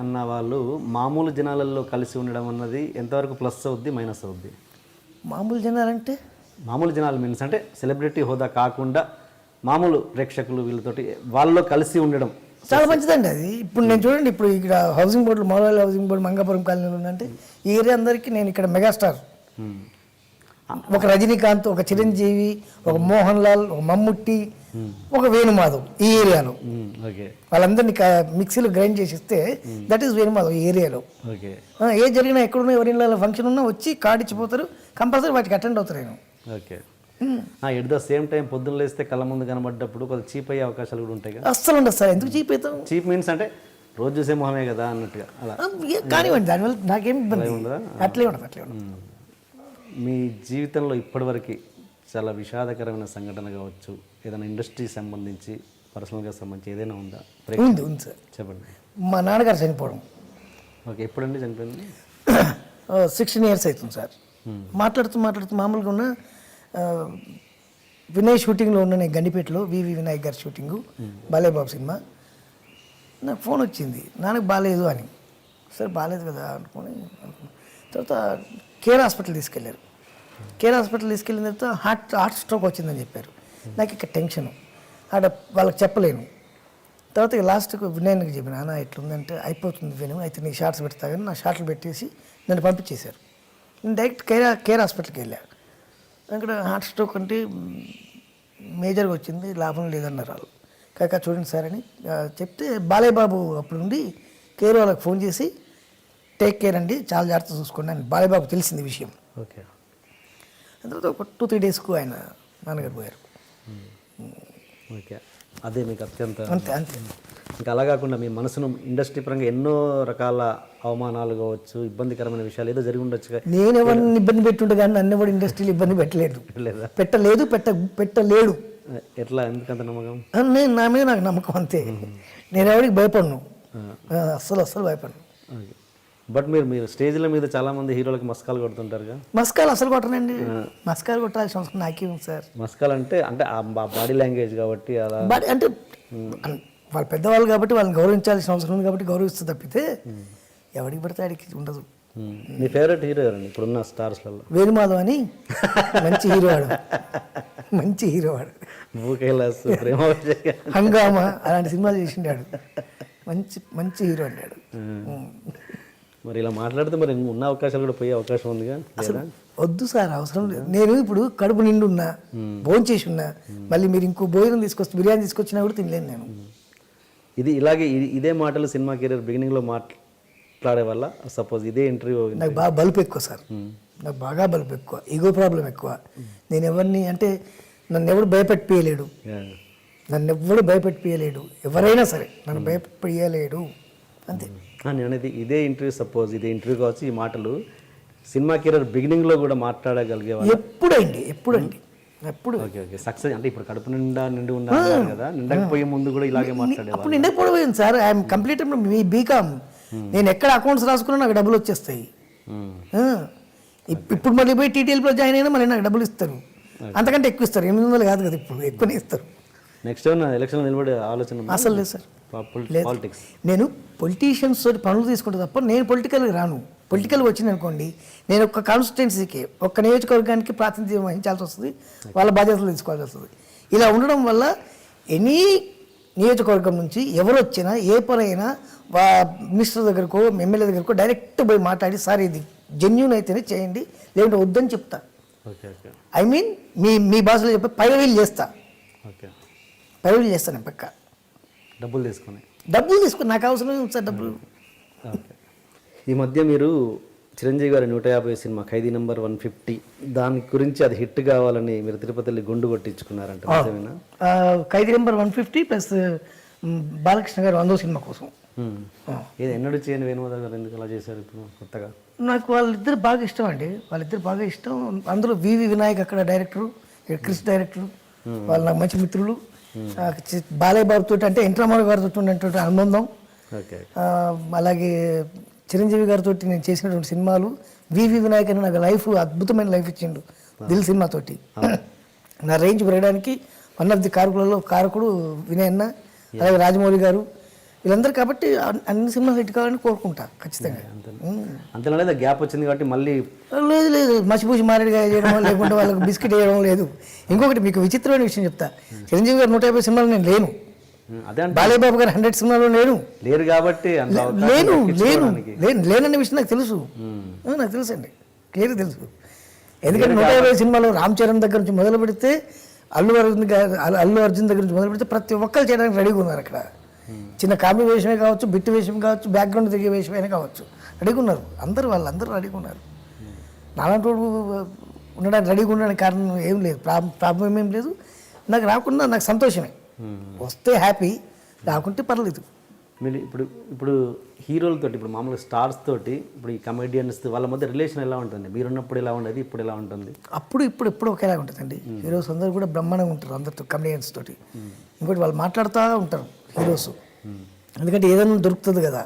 Speaker 1: అన్న వాళ్ళు మామూలు జనాలలో కలిసి ఉండడం అన్నది ఎంతవరకు ప్లస్ అవుద్ది, మైనస్ అవుద్ది?
Speaker 2: మామూలు జనాలంటే
Speaker 1: మామూలు జనాలు మీన్స్ అంటే సెలబ్రిటీ హోదా కాకుండా మామూలు ప్రేక్షకులు వీళ్ళతోటి వాళ్ళలో కలిసి ఉండడం
Speaker 2: చాలా మంచిదండి అది. ఇప్పుడు నేను చూడండి, ఇప్పుడు ఇక్కడ housing board, model housing board Mangapuram కాలనీలో ఉందంటే ఈ ఏరియా అందరికీ నేను ఇక్కడ మెగాస్టార్. ఒక రజనీకాంత్, ఒక చిరంజీవి, ఒక మోహన్ లాల్, ఒక మమ్ముట్టి, ఒక వేణుమాధవ్ ఈ ఏరియాలో. వాళ్ళందరినీ మిక్సీలో గ్రైండ్ చేసి ఇస్తే దట్ ఈస్ వేణుమాధవ్ ఈ ఏరియాలో. ఏ జరిగినా ఎక్కడున్నా ఎవరి ఫంక్షన్ ఉన్నా వచ్చి కార్డు ఇచ్చిపోతారు, కంపల్సరీ వాటికి అటెండ్ అవుతారు. నేను
Speaker 1: okay. At the same time పొద్దున్న లేస్తే కళ్ళ ముందు కనబడ్డప్పుడు కొంచెం చీప్ అయ్యే అవకాశాలు కూడా ఉంటాయి కదా?
Speaker 2: అస్సలు ఉండదు సార్. ఎందుకు చీప్ అవుతాం?
Speaker 1: చీప్ మీన్స్ అంటే రోజు చూసే మొహమే కదా అన్నట్టుగా అలా
Speaker 2: కానివ్వండి, దానివల్ల నాకేం ఇబ్బంది ఉండదు. అట్లే ఉండదు.
Speaker 1: మీ జీవితంలో ఇప్పటివరకు చాలా విషాదకరమైన సంఘటన కావచ్చు, ఏదైనా ఇండస్ట్రీ సంబంధించి పర్సనల్గా సంబంధించి ఏదైనా ఉందా?
Speaker 2: ఉంది సార్.
Speaker 1: చెప్పండి.
Speaker 2: మా నాన్నగారు చనిపోవడం.
Speaker 1: ఓకే. ఎప్పుడండి చనిపోయింది?
Speaker 2: 16 years అవుతుంది సార్. మాట్లాడుతూ మామూలుగా ఉన్న వినయ్ షూటింగ్లో ఉన్న నేను గండిపేటలో వివి వినాయక్ గారి షూటింగు, బాలయ్య బాబు సినిమా. నాకు ఫోన్ వచ్చింది, నాన్నకు బాగాలేదు అని. సరే బాగాలేదు కదా అనుకుని తర్వాత కేర్ హాస్పిటల్ తీసుకెళ్ళారు. కేర్ హాస్పిటల్ తీసుకెళ్ళిన తర్వాత హార్ట్ స్ట్రోక్ వచ్చిందని చెప్పారు. నాకు ఇక్కడ టెన్షన్, ఆడ వాళ్ళకి చెప్పలేను. తర్వాత లాస్ట్కి వినయన్కి చెప్పిన, నాన్న ఎట్లుందంటే అయిపోతుంది విను, అయితే నీ షార్ట్స్ పెడతా కానీ నా షార్ట్లు పెట్టేసి నన్ను పంపించేశారు. నేను డైరెక్ట్ కేర్ హాస్పిటల్కి వెళ్ళాను. అక్కడ హార్ట్ స్ట్రోక్ అంటే మేజర్గా వచ్చింది, లాభం లేదన్నారు వాళ్ళు. కాక చూడండి సార్ అని చెప్తే బాలయ్య బాబు అప్పుడు నుండి కేర్ వాళ్ళకి ఫోన్ చేసి టేక్ కేర్ అండి, చాలా జాగ్రత్త చూసుకోండి అని బాలయ్య బాబు తెలిసింది విషయం.
Speaker 1: ఓకే.
Speaker 2: తర్వాత ఒక 2-3 daysకు ఆయన నాన్నగారు పోయారు.
Speaker 1: ఓకే. అదే మీకు అత్యంత
Speaker 2: అంతే.
Speaker 1: ఇంకా అలా కాకుండా మీ మనసును ఇండస్ట్రీ పరంగా ఎన్నో రకాల అవమానాలు కావచ్చు, ఇబ్బందికరమైన విషయాలు ఏదో జరిగి ఉండొచ్చు.
Speaker 2: నేను ఎవరిని ఇబ్బంది పెట్టుంటే కానీ నన్ను ఎవరు ఇండస్ట్రీలో ఇబ్బంది పెట్టలేడు.
Speaker 1: ఎట్లా, ఎందుకంత నమ్మకం?
Speaker 2: నా మీద నాకు నమ్మకం అంతే. నేను ఎవరికి భయపడను, అస్సలు భయపడను.
Speaker 1: బట్ మీరు స్టేజ్ల మీద చాలా మంది హీరోలకి మస్కాలు కొడుతుంటారుగా?
Speaker 2: మస్కాలు అసలు కొట్టనండి. మస్కాలు కొట్టాల్సిన అవసరం నాకే ఉంది సార్.
Speaker 1: మస్కాలు అంటే బాడీ లాంగ్వేజ్ కాబట్టి అలా
Speaker 2: అంటే వాళ్ళు పెద్దవాళ్ళు కాబట్టి వాళ్ళని గౌరవించాల్సిన అవసరం ఉంది కాబట్టి గౌరవిస్తూ తప్పితే ఎవరికి పడితే ఆడికి ఉండదు.
Speaker 1: మీ ఫేవరెట్ హీరో ఎవరండి ఇప్పుడున్న స్టార్స్లలో?
Speaker 2: వేణుమాధవ్ అని మంచి హీరో వాడు.
Speaker 1: నువ్వు కైలాస్ ప్రేమ
Speaker 2: హంగామా అలాంటి సినిమాలు చేసిండాడు. మంచి మంచి హీరో అన్నాడు.
Speaker 1: మరి ఇలా మాట్లాడితే మరి ఉన్న అవకాశాలు కూడా పోయే అవకాశం ఉందిగా లేదా?
Speaker 2: వద్దు సార్, అవసరం లేదు. నేను ఇప్పుడు కడుపు నిండు ఉన్నా, భోజనం చేసి ఉన్నా, మళ్ళీ మీరు ఇంకో భోజనం తీసుకొచ్చి బిర్యానీ తీసుకొచ్చినా కూడా తినలేను నేను.
Speaker 1: ఇలాగే ఇదే మాటలు సినిమా కెరీర్ బిగినింగ్లో మాట్లాడే వల్ల సపోజ్ ఇదే ఇంటర్వ్యూ
Speaker 2: నాకు బాగా బలుపు ఎక్కువ సార్, నాకు బాగా బలుపు ఎక్కువ, ఈగో ప్రాబ్లం ఎక్కువ. నేను ఎవరిని అంటే నన్ను ఎవడు భయపెట్టియలేడు, నన్ను ఎవడు భయపెట్టియలేడు, ఎవరైనా సరే నన్ను భయపెట్టియలేడు అంతే.
Speaker 1: నేను అనేది ఇదే ఇంటర్వ్యూ సపోజ్ ఇదే ఇంటర్వ్యూ కావచ్చు, ఈ మాటలు సినిమా కెరీర్ బిగినింగ్లో కూడా మాట్లాడగలిగేవాళ్ళు
Speaker 2: ఎప్పుడండి? ఎప్పుడు
Speaker 1: ఓకే ఓకే సక్సెస్ అంటే ఇప్పుడు కడుపు నిండి ఉన్నారు కదా, నిండకపోయే ముందు కూడా ఇలాగే మాట్లాడేవాళ్ళు.
Speaker 2: అప్పుడు నిండకపోయింది sir. I'm complete me BCom. నేను ఎక్కడ అకౌంట్స్ రాసుకున్నా నాకు డబ్బులు వచ్చేస్తాయి. ఇప్పుడు మళ్ళీ పోయి టీటీఎల్లో జాయిన్ అయినా మళ్ళీ నాకు డబ్బులు ఇస్తారు, అంతకంటే ఎక్కువ ఇస్తారు. 800 కాదు కదా, ఇప్పుడు ఎక్కువనే ఇస్తారు.
Speaker 1: నెక్స్ట్ ఎలక్షన్ నిలబడే ఆలోచన
Speaker 2: అసలు లేదు సార్.
Speaker 1: పాలిటిక్స్
Speaker 2: నేను పొలిటీషియన్స్ తోటి పనులు తీసుకుంటే తప్ప నేను పొలిటికల్గా రాను. పొలిటికల్గా వచ్చింది అనుకోండి, నేను ఒక్క కాన్స్టిట్యున్సీకి ఒక్క నియోజకవర్గానికి ప్రాతినిధ్యం వహించాల్సి వస్తుంది, వాళ్ళ బాధ్యతలు తీసుకోవాల్సి వస్తుంది. ఇలా ఉండడం వల్ల ఎనీ నియోజకవర్గం నుంచి ఎవరు వచ్చినా ఏ పనైనా మినిస్టర్ దగ్గరకో ఎమ్మెల్యే దగ్గరకో డైరెక్ట్ పోయి మాట్లాడి, సార్ ఇది జెన్యూన్ అయితేనే చేయండి, లేదంటే వద్దని చెప్తా. ఐ మీన్ మీ భాషలో చెప్పి పైరవీలు చేస్తా, పైరవీలు చేస్తాను నేను పక్క.
Speaker 1: డబ్బులు తీసుకుని
Speaker 2: నాకు అవసరం ఉంది సార్ డబ్బులు.
Speaker 1: ఈ మధ్య మీరు చిరంజీవి గారి 150 సినిమా ఖైదీ నెంబర్ 150 దాని గురించి అది హిట్ కావాలని మీరు తిరుపతిలో గుండు కొట్టించుకున్నారంట, నిజమేనా?
Speaker 2: ఖైదీ నెంబర్ 150 ప్లస్ బాలకృష్ణ గారు 100 సినిమా కోసం.
Speaker 1: ఏది ఎన్నడూ చేయని వేణుమాధవ్ గారు ఎందుకు అలా చేశారు ఇప్పుడు కొత్తగా?
Speaker 2: నాకు వాళ్ళిద్దరు బాగా ఇష్టం అండి, వాళ్ళిద్దరు బాగా ఇష్టం. అందులో వివి వినాయక్ అక్కడ డైరెక్టరు, క్రిష్ డైరెక్టరు, వాళ్ళు నాకు మంచి మిత్రులు. బాలయ్య బాబు తోటి అంటే ఎన్ రామారావు గారితో ఉన్నటువంటి అనుబంధం, అలాగే చిరంజీవి గారితో నేను చేసినటువంటి సినిమాలు. వివి వినాయక్ అని నాకు లైఫ్ అద్భుతమైన లైఫ్ ఇచ్చిండు దిల్ సినిమాతోటి. నా రేంజ్ పెరగడానికి వన్ ఆఫ్ ది కారకులలో కారకుడు వినయ్ అన్న, అలాగే రాజమౌళి గారు, వీళ్ళందరూ. కాబట్టి అన్ని సినిమాలు హిట్ కావాలని కోరుకుంటా ఖచ్చితంగా.
Speaker 1: అంతే గ్యాప్ వచ్చింది కాబట్టి మళ్ళీ
Speaker 2: లేదు మసిపూసి మారేడుగా చేయడం, లేకుంటే వాళ్ళకి బిస్కెట్ వేయడం లేదు. ఇంకొకటి మీకు విచిత్రమైన విషయం చెప్తా, చిరంజీవి గారు 150 సినిమాలు నేను లేను, బాలయ్య బాబు గారు 100 సినిమాలో
Speaker 1: లేరు కాబట్టి
Speaker 2: లేనన్న విషయం నాకు తెలుసు, నాకు తెలుసు అండి, క్లియర్గా తెలుసు. ఎందుకంటే 150 సినిమాలో రామ్ చరణ్ దగ్గర నుంచి మొదలు పెడితే అల్లు అర్జున్ దగ్గర నుంచి మొదలు పెడితే ప్రతి ఒక్కరు చేయడానికి రెడీగా ఉన్నారు. అక్కడ చిన్న కామెడీ వేషమే కావచ్చు, బిట్టు వేషం కావచ్చు, బ్యాక్గ్రౌండ్ తిరిగే వేషమైనా కావచ్చు, రెడీగా ఉన్నారు. వాళ్ళందరూ రెడీగా ఉన్నారు. నాలాంటి ఉండడానికి రెడీగా ఉండడానికి కారణం ఏం లేదు, ప్రాబ్లం ఏం లేదు. నాకు రాకుండా నాకు సంతోషమే, వస్తే హ్యాపీ, రాకుంటే పర్లేదు.
Speaker 1: మీరు ఇప్పుడు హీరోలతోటి, ఇప్పుడు మామూలుగా స్టార్స్ తోటి, ఇప్పుడు ఈ కమెడియన్స్ వాళ్ళ మధ్య రిలేషన్ ఎలా ఉంటుంది? మీరున్నప్పుడు ఎలా ఉండేది, ఇప్పుడు ఎలా ఉంటుంది?
Speaker 2: ఇప్పుడు ఒకేలా ఉంటుందండి. హీరోస్ అందరూ కూడా బ్రహ్మాండంగా ఉంటారు అందరితో, కమెడియన్స్ తోటి. ఇంకోటి వాళ్ళు మాట్లాడుతూ ఉంటారు హీరోస్, ఎందుకంటే ఏదైనా దొరుకుతుంది కదా,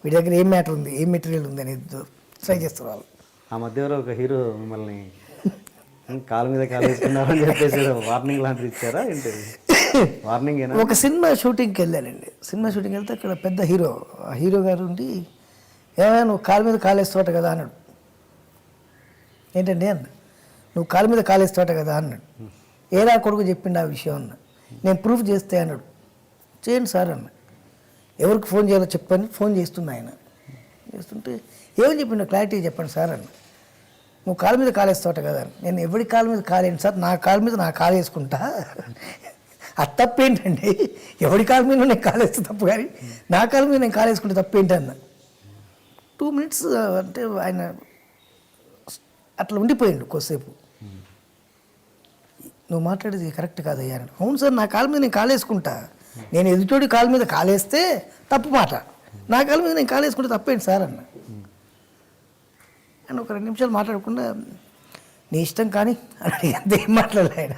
Speaker 2: వీడి దగ్గర ఏం మ్యాటర్ ఉంది, ఏం మెటీరియల్ ఉంది అనేది ట్రై చేస్తారు వాళ్ళు.
Speaker 1: ఆ మధ్య ఒక హీరో మిమ్మల్ని కాలు మీద కాలు వేసుకున్నారని చెప్పేసి వార్నింగ్ లాంటిది ఇచ్చారా ఏంటి? వార్నింగ్
Speaker 2: ఒక సినిమా షూటింగ్కి వెళ్ళానండి. సినిమా షూటింగ్ వెళ్తే అక్కడ పెద్ద హీరో గారు ఉండి, ఏమైనా నువ్వు కాలు మీద కాలేస్తావట కదా అన్నాడు. ఏంటండి అన్న, నువ్వు కాలు మీద కాలేస్తావట కదా అన్నాడు. ఏరా కొడుకు చెప్పిండు ఆ విషయం అన్న. నేను ప్రూఫ్ చేస్తే అన్నాడు. చేయండి సార్ అన్న. ఎవరికి ఫోన్ చేయాలో చెప్పని ఫోన్ చేస్తున్నా ఆయన. చేస్తుంటే ఏమని చెప్పిండు క్లారిటీ చెప్పండి సార్ అన్న. నువ్వు కాలు మీద కాలేస్తావట కదా. నేను ఎవరి కాలు మీద కాలేను సార్, నా కాలు మీద నా కాలు వేసుకుంటా. అది తప్పేంటండి, ఎవరి కాలు మీద నేను కాలేస్తే తప్పు, కానీ నా కాలు మీద నేను కాలేసుకుంటే తప్పేంటన్న. 2 minutes అంటే ఆయన అట్లా ఉండిపోయిండు కొద్దిసేపు. నువ్వు మాట్లాడేది కరెక్ట్ కాదయ్యా అని. అవును సార్, నా కాలు మీద నేను కాలేసుకుంటా, నేను ఎదుటోడి కాలు మీద కాలేస్తే తప్పు మాట, నా కాలు మీద నేను కాలేసుకుంటే తప్పేంటి సార్ అన్న. అని ఒక 2 నిమిషాలు మాట్లాడకుండా నీ ఇష్టం కానీ అని అంతే మాట్లాడలే ఆయన.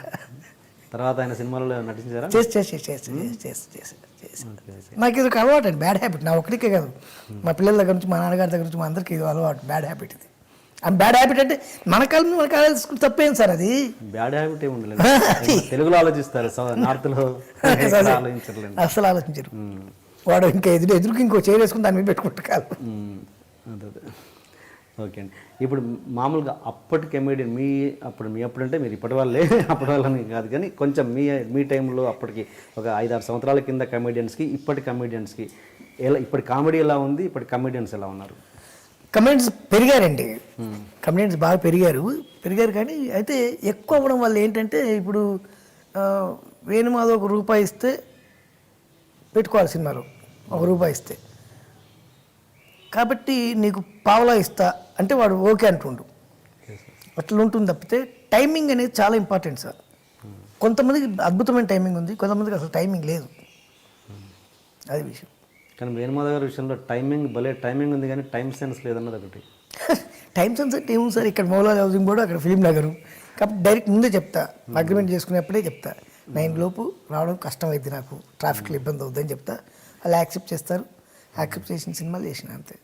Speaker 1: తర్వాత ఆయన సినిమాలలో నటించారా?
Speaker 2: చేసి నాకు ఇది ఒక అలవాటు అండి, బ్యాడ్ హ్యాబిట్. నా ఒకరికే కాదు, మా పిల్లల దగ్గర నుంచి, మా నాన్నగారి దగ్గర నుంచి, మా అందరికీ ఇది అలవాటు, బ్యాడ్ హ్యాబిట్ ఇది. అండ్ బ్యాడ్ హ్యాబిట్ అంటే మన కాలం మన కాలేసుకుంటే తప్పేం సార్ అది?
Speaker 1: బ్యాడ్ హ్యాబిట్ ఏమి ఉండలేదు, తెలుగులో ఆలోచిస్తారు, నార్త్లో
Speaker 2: అసలు ఆలోచించరు. వాడు ఇంకా ఎదురుకి ఇంకో చైర్ వేసుకుని దాని మీద పెట్టుకుంటా కాదు.
Speaker 1: ఓకే అండి. ఇప్పుడు మామూలుగా అప్పటి కమెడియన్ అప్పుడు అంటే మీరు ఇప్పటి వాళ్ళే అప్పటి వాళ్ళని కాదు కానీ కొంచెం మీ టైంలో అప్పటికి ఒక 5-6 సంవత్సరాల కింద కమెడియన్స్కి ఇప్పటి కమెడియన్స్కి ఇప్పటి కామెడీ ఎలా ఉంది, ఇప్పటి కమెడియన్స్ ఎలా ఉన్నారు?
Speaker 2: కమెడియన్స్ పెరిగారండి, కమెడియన్స్ బాగా పెరిగారు కానీ అయితే ఎక్కువ అవ్వడం వల్ల ఏంటంటే ఇప్పుడు వేణుమాధవ్ ₹1 ఇస్తే పెట్టుకోవాలి సినిమాలో, ₹1 ఇస్తే, కాబట్టి నీకు పావలా ఇస్తా అంటే వాడు ఓకే అంటుండు. అట్లా ఉంటుంది తప్పితే టైమింగ్ అనేది చాలా ఇంపార్టెంట్ సార్. కొంతమందికి అద్భుతమైన టైమింగ్ ఉంది, కొంతమందికి అసలు టైమింగ్ లేదు, అది విషయం.
Speaker 1: కానీ వేణుమాధవ్ గారి విషయంలో భలే టైమింగ్ ఉంది కానీ టైం సెన్స్ లేదన్నది ఒకటి.
Speaker 2: టైం సెన్స్ అంటే ఏముంది సార్, ఇక్కడ మౌలాలి హౌసింగ్ బోర్డు, అక్కడ ఫిలిం నగరు, కాబట్టి డైరెక్ట్ ముందే చెప్తా, అగ్రిమెంట్ చేసుకునేప్పుడే చెప్తా 9 లోపు రావడం కష్టం అయింది, నాకు ట్రాఫిక్లో ఇబ్బంది అవుతుందని చెప్తా. అలా యాక్సెప్ట్ చేస్తారు, యాక్సెప్ట్ చేసిన సినిమాలు చేసిన, అంతే,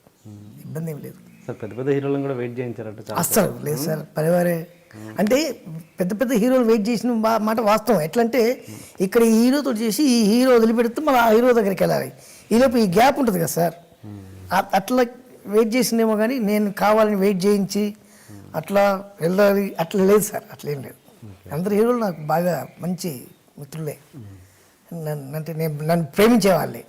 Speaker 2: ఇబ్బంది ఏం లేదు
Speaker 1: సార్. పెద్ద హీరోలను కూడా వెయిట్ చేయించారంటే
Speaker 2: అస్సలు లేదు సార్. పరివారే అంటే పెద్ద హీరోలు వెయిట్ చేసిన మాట వాస్తవం. ఎట్లా అంటే ఇక్కడ ఈ హీరోతో చేసి ఈ హీరో వదిలిపెడితే మళ్ళీ ఆ హీరో దగ్గరికి వెళ్ళాలి, ఈలోపు ఈ గ్యాప్ ఉంటుంది కదా సార్, అట్లా వెయిట్ చేసిందేమో కానీ నేను కావాలని వెయిట్ చేయించి అట్లా వెళ్ళాలి అట్లా లేదు సార్, అట్లా ఏం లేదు. అందరు హీరోలు నాకు బాగా మంచి మిత్రులే, నన్ను ప్రేమించే వాళ్ళే.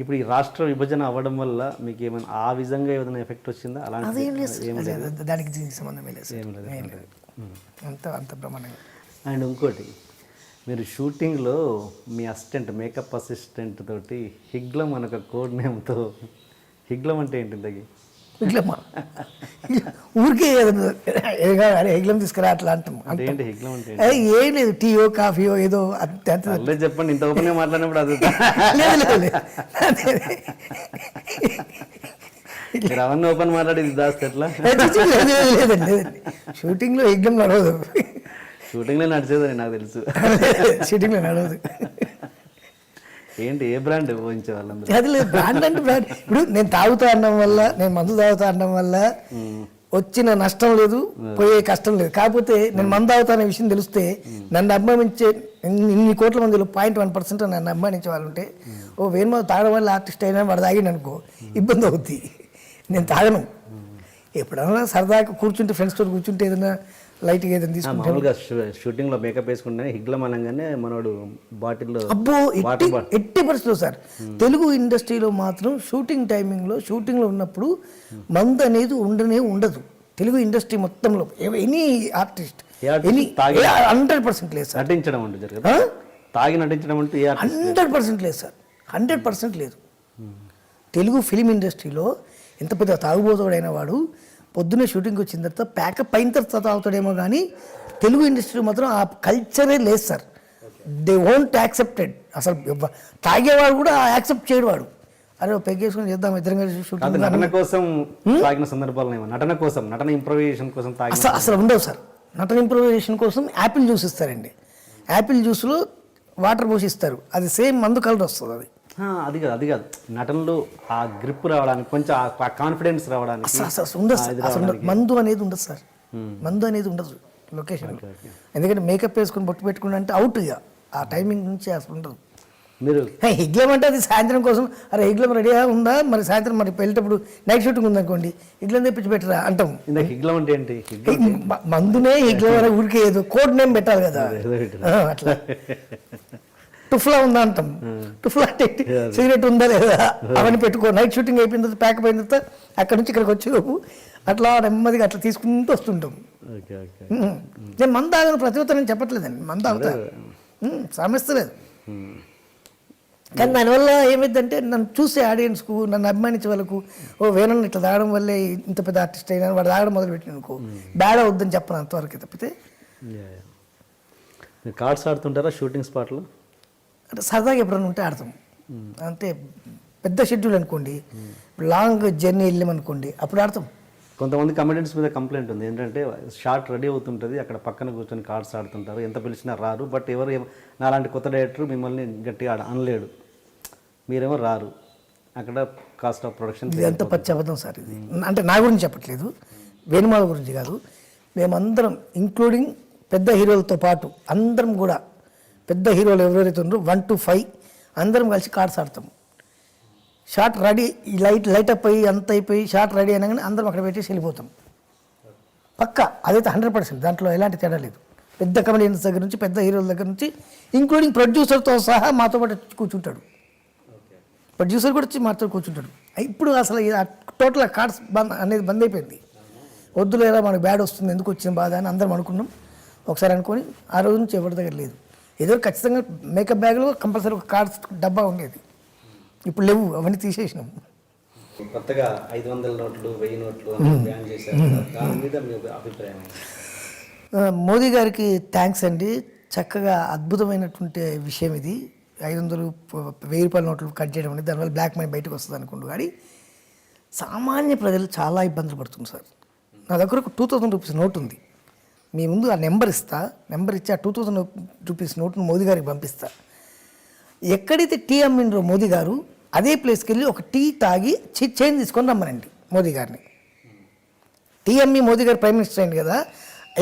Speaker 1: ఇప్పుడు ఈ రాష్ట్ర విభజన అవ్వడం వల్ల మీకు ఏమైనా ఆ విధంగా ఏదైనా ఎఫెక్ట్ వచ్చిందా?
Speaker 2: అదేం లేదు, దానికి దీనికి సంబంధమే లేదు, ఏం లేదు, అంత బ్రహ్మాండంగా.
Speaker 1: అండ్ ఇంకోటి, మీరు షూటింగ్లో మీ మేకప్ అసిస్టెంట్ తోటి హిగ్లం అనే ఒక కోడ్ నేమ్తో, హిగ్లం అంటే ఏంటి ఇంతకీ?
Speaker 2: హిగ్లమ్మా ఊరికే హిగ్లం తీసుకురా అట్లా అంటాం.
Speaker 1: ఏంటి హిగ్లం అంటే?
Speaker 2: ఏం లేదు, టీయో కాఫీయో ఏదో
Speaker 1: చెప్పండి, ఇంత ఓపెన్గా మాట్లాడినప్పుడు అది మీరు అవన్నీ ఓపెన్ మాట్లాడేది దాస్తే ఎట్లా?
Speaker 2: లేదండి, షూటింగ్లో హిగ్లం నడవదు,
Speaker 1: షూటింగ్లో నడిచేదని నాకు తెలుసు,
Speaker 2: షూటింగ్లో నడవదు.
Speaker 1: ఏంటి, ఏ బ్రాండ్ ఊహించే వాళ్ళందరూ?
Speaker 2: అది లేదు, బ్రాండ్ అంటే బ్రాండ్. ఇప్పుడు నేను తాగుతా అనడం వల్ల, నేను మందు తాగుతా అనడం వల్ల వచ్చిన నష్టం లేదు, పోయే కష్టం లేదు. కాకపోతే నేను మందు తాగుతా అనే విషయం తెలిస్తే నన్ను అభిమానించే ఇన్ని కోట్ల మందిలో 0.1% నన్ను అభిమానించే వాళ్ళు ఉంటే, ఓ వేణుమాధవ్ తాగడం వల్ల ఆర్టిస్ట్ అయినా వాడు తాగిండు అనుకో ఇబ్బంది అవుద్ది. నేను తాగను, ఎప్పుడైనా సరదాగా కూర్చుంటే ఫ్రెండ్స్తో కూర్చుంటే ఏదైనా లైట్గా ఏదైనా తీసుకుంటాను.
Speaker 1: మామూలుగా షూటింగ్లో మేకప్ వేసుకుంటే హిగ్లం అనగానే మనోడు బాటిల్లో.
Speaker 2: అబ్బో, ఎట్టి పరిస్థితుల్లో సార్, తెలుగు ఇండస్ట్రీలో మాత్రం షూటింగ్ టైమింగ్లో, షూటింగ్లో ఉన్నప్పుడు మందు అనేది ఉండదు తెలుగు ఇండస్ట్రీ మొత్తంలో. ఎనీ ఆర్టిస్ట్ 100% లేదు సార్.
Speaker 1: నటించడం అంటే జరగదు, తాగి నటించడం అంటే
Speaker 2: 100% లేదు సార్, 100% లేదు. తెలుగు ఫిలిం ఇండస్ట్రీలో ఎంత పెద్ద తాగుబోతుడైన వాడు పొద్దున్నే షూటింగ్కి వచ్చిన తర్వాత ప్యాకప్ అయిన తర్వాత తాగుతాడేమో కానీ తెలుగు ఇండస్ట్రీలో మాత్రం ఆ కల్చరే లేదు సార్. They won't accepted. అసలు తాగేవాడు కూడా యాక్సెప్ట్ చేయడు. వాడు అరే పెగ్గేసుకొని చేద్దాం ఇద్దరం కలిసి షూటింగ్.
Speaker 1: నటన కోసం తాగిన సందర్భాలు నటన ఇంప్రూవైజేషన్ కోసం
Speaker 2: అసలు ఉండవు సార్. నటన ఇంప్రూవైజేషన్ కోసం యాపిల్ జ్యూస్ ఇస్తారండి. యాపిల్ జ్యూస్లో వాటర్ పోసి ఇస్తారు, అది సేమ్ మందు కలర్ వస్తుంది. అది
Speaker 1: అది కాదు నటనలో ఆ గ్రిప్ రావడానికి, కొంచెం ఆ కాన్ఫిడెన్స్ రావడానికి
Speaker 2: అసలు ఉండదు సార్. అసలు మందు అనేది ఉండదు సార్, మందు అనేది ఉండదు లొకేషన్. ఎందుకంటే మేకప్ వేసుకొని బొట్టు పెట్టుకుని అంటే అవుట్, ఇక ఆ టైమింగ్ నుంచి అసలు ఉండదు.
Speaker 1: మీరు
Speaker 2: హిగ్లం అంటే అది సాయంత్రం కోసం, అరే హిగ్లం రెడీగా ఉందా మరి సాయంత్రం మరి వెళ్ళేటప్పుడు నైట్ షూటింగ్ ఉందనుకోండి, హిగ్లం తెప్పించి పెట్టరా అంటాం.
Speaker 1: హిగ్లం అంటే ఏంటి?
Speaker 2: మందునే హిగ్లం అనే ఊరికే ఏదో కోడ్ నేమ్ పెట్టాలి కదా, అట్లా. టుఫ్లా ఉందా అంటాం, టుఫ్లా అంటే సిగరెట్ ఉందా లేదా అవన్నీ పెట్టుకో. నైట్ షూటింగ్ అయిపోయిన తర్వాత ప్యాకప్ అయిన తర్వాత అక్కడ నుంచి ఇక్కడికి వచ్చేలోపు అట్లా నెమ్మదిగా అట్లా తీసుకుంటూ వస్తుంటాం. నేను మందు తాగను ప్రతివత నేను చెప్పట్లేదండి, మందు తాగుతా, సమస్య లేదు. కానీ దానివల్ల ఏమైందంటే నన్ను చూసే ఆడియన్స్కు, నన్ను అభిమానించే వాళ్ళకు, ఓ వేణుని ఇట్లా తాగడం వల్లే ఇంత పెద్ద ఆర్టిస్ట్ అయినా వాడు తాగడం మొదలు పెట్టిన అనుకో బ్యాడ్ అవుద్దని చెప్పను అంతవరకు తప్పితే.
Speaker 1: కార్డ్స్ ఆడుతుంటారా షూటింగ్ స్పాట్లో?
Speaker 2: అంటే సరదాగా ఎప్పుడైనా ఉంటే ఆడతాం. అంటే పెద్ద షెడ్యూల్ అనుకోండి, లాంగ్ జర్నీ వెళ్ళామనుకోండి అప్పుడు ఆడతాం.
Speaker 1: కొంతమంది కమెడియన్స్ మీద కంప్లైంట్ ఉంది ఏంటంటే షార్ట్ రెడీ అవుతుంటుంది, అక్కడ పక్కన కూర్చొని కార్డ్స్ ఆడుతుంటారు, ఎంత పిలిచినా రారు. బట్ ఎవరు నాలాంటి కొత్త డైరెక్టర్ మిమ్మల్ని గట్టిగా అనలేడు, మీరేమో రారు, అక్కడ కాస్ట్ ఆఫ్ ప్రొడక్షన్.
Speaker 2: ఇది ఎంత పచ్చి అబద్ధం సార్ ఇది. అంటే నా గురించి చెప్పట్లేదు, వేణుమాధవ్ గురించి కాదు. మేమందరం ఇంక్లూడింగ్ పెద్ద హీరోలతో పాటు అందరం కూడా, పెద్ద హీరోలు ఎవరైతే ఉన్నారో 1 to 5 అందరం కలిసి కార్డ్స్ ఆడతాం. షార్ట్ రెడీ, లైట్ అప్ అయ్యి అంత అయిపోయి షార్ట్ రెడీ అనగానే అందరం అక్కడ పెట్టేసి వెళ్ళిపోతాం. పక్క అదైతే 100%, దాంట్లో ఎలాంటి తేడా లేదు. పెద్ద కమెడియన్స్ దగ్గర నుంచి పెద్ద హీరోల దగ్గర నుంచి ఇంక్లూడింగ్ ప్రొడ్యూసర్తో సహా మాతో పాటు కూర్చుంటాడు. ప్రొడ్యూసర్ కూడా వచ్చి మాతో కూర్చుంటాడు. ఇప్పుడు అసలు టోటల్ కార్డ్స్ బంద్ అయిపోయింది. వద్దులేరా మనకు బ్యాడ్ వస్తుంది, ఎందుకు వచ్చిన బాధ అని అందరం అనుకున్నాం. ఒకసారి అనుకొని ఆ రోజు నుంచి ఎవరి దగ్గర లేదు. ఏదో ఖచ్చితంగా మేకప్ బ్యాగ్లో కంపల్సరీ ఒక కార్డ్స్ డబ్బా ఉండేది. ఇప్పుడు లేవు, అవన్నీ తీసేసినాం.
Speaker 1: కొత్తగా 500 నోట్లు 1000 నోట్లు బ్యాన్ చేశారు, దాని మీద మీ అభిప్రాయం?
Speaker 2: మోదీ గారికి థ్యాంక్స్ అండి. చక్కగా అద్భుతమైనటువంటి విషయం ఇది. 500 1000 రూపాయల నోట్లు కట్ చేయడం అనేది, దానివల్ల బ్లాక్ మనీ బయటకు వస్తుంది అనుకుంటూ. కానీ సామాన్య ప్రజలు చాలా ఇబ్బందులు పడుతుంది సార్. నా దగ్గర ఒక 2000 రూపీస్ నోట్ ఉంది. మీ ముందు ఆ నెంబర్ ఇచ్చి ఆ 2000 రూపీస్ నోట్ను మోదీ గారికి పంపిస్తా. ఎక్కడైతే టీ అమ్మిండ్రో మోదీ గారు, అదే ప్లేస్కి వెళ్ళి ఒక టీ తాగి చైన్ తీసుకొని రమ్మనండి మోదీ గారిని. టీ అమ్మి మోదీ గారు ప్రైమ్ మినిస్టర్ అయింది కదా,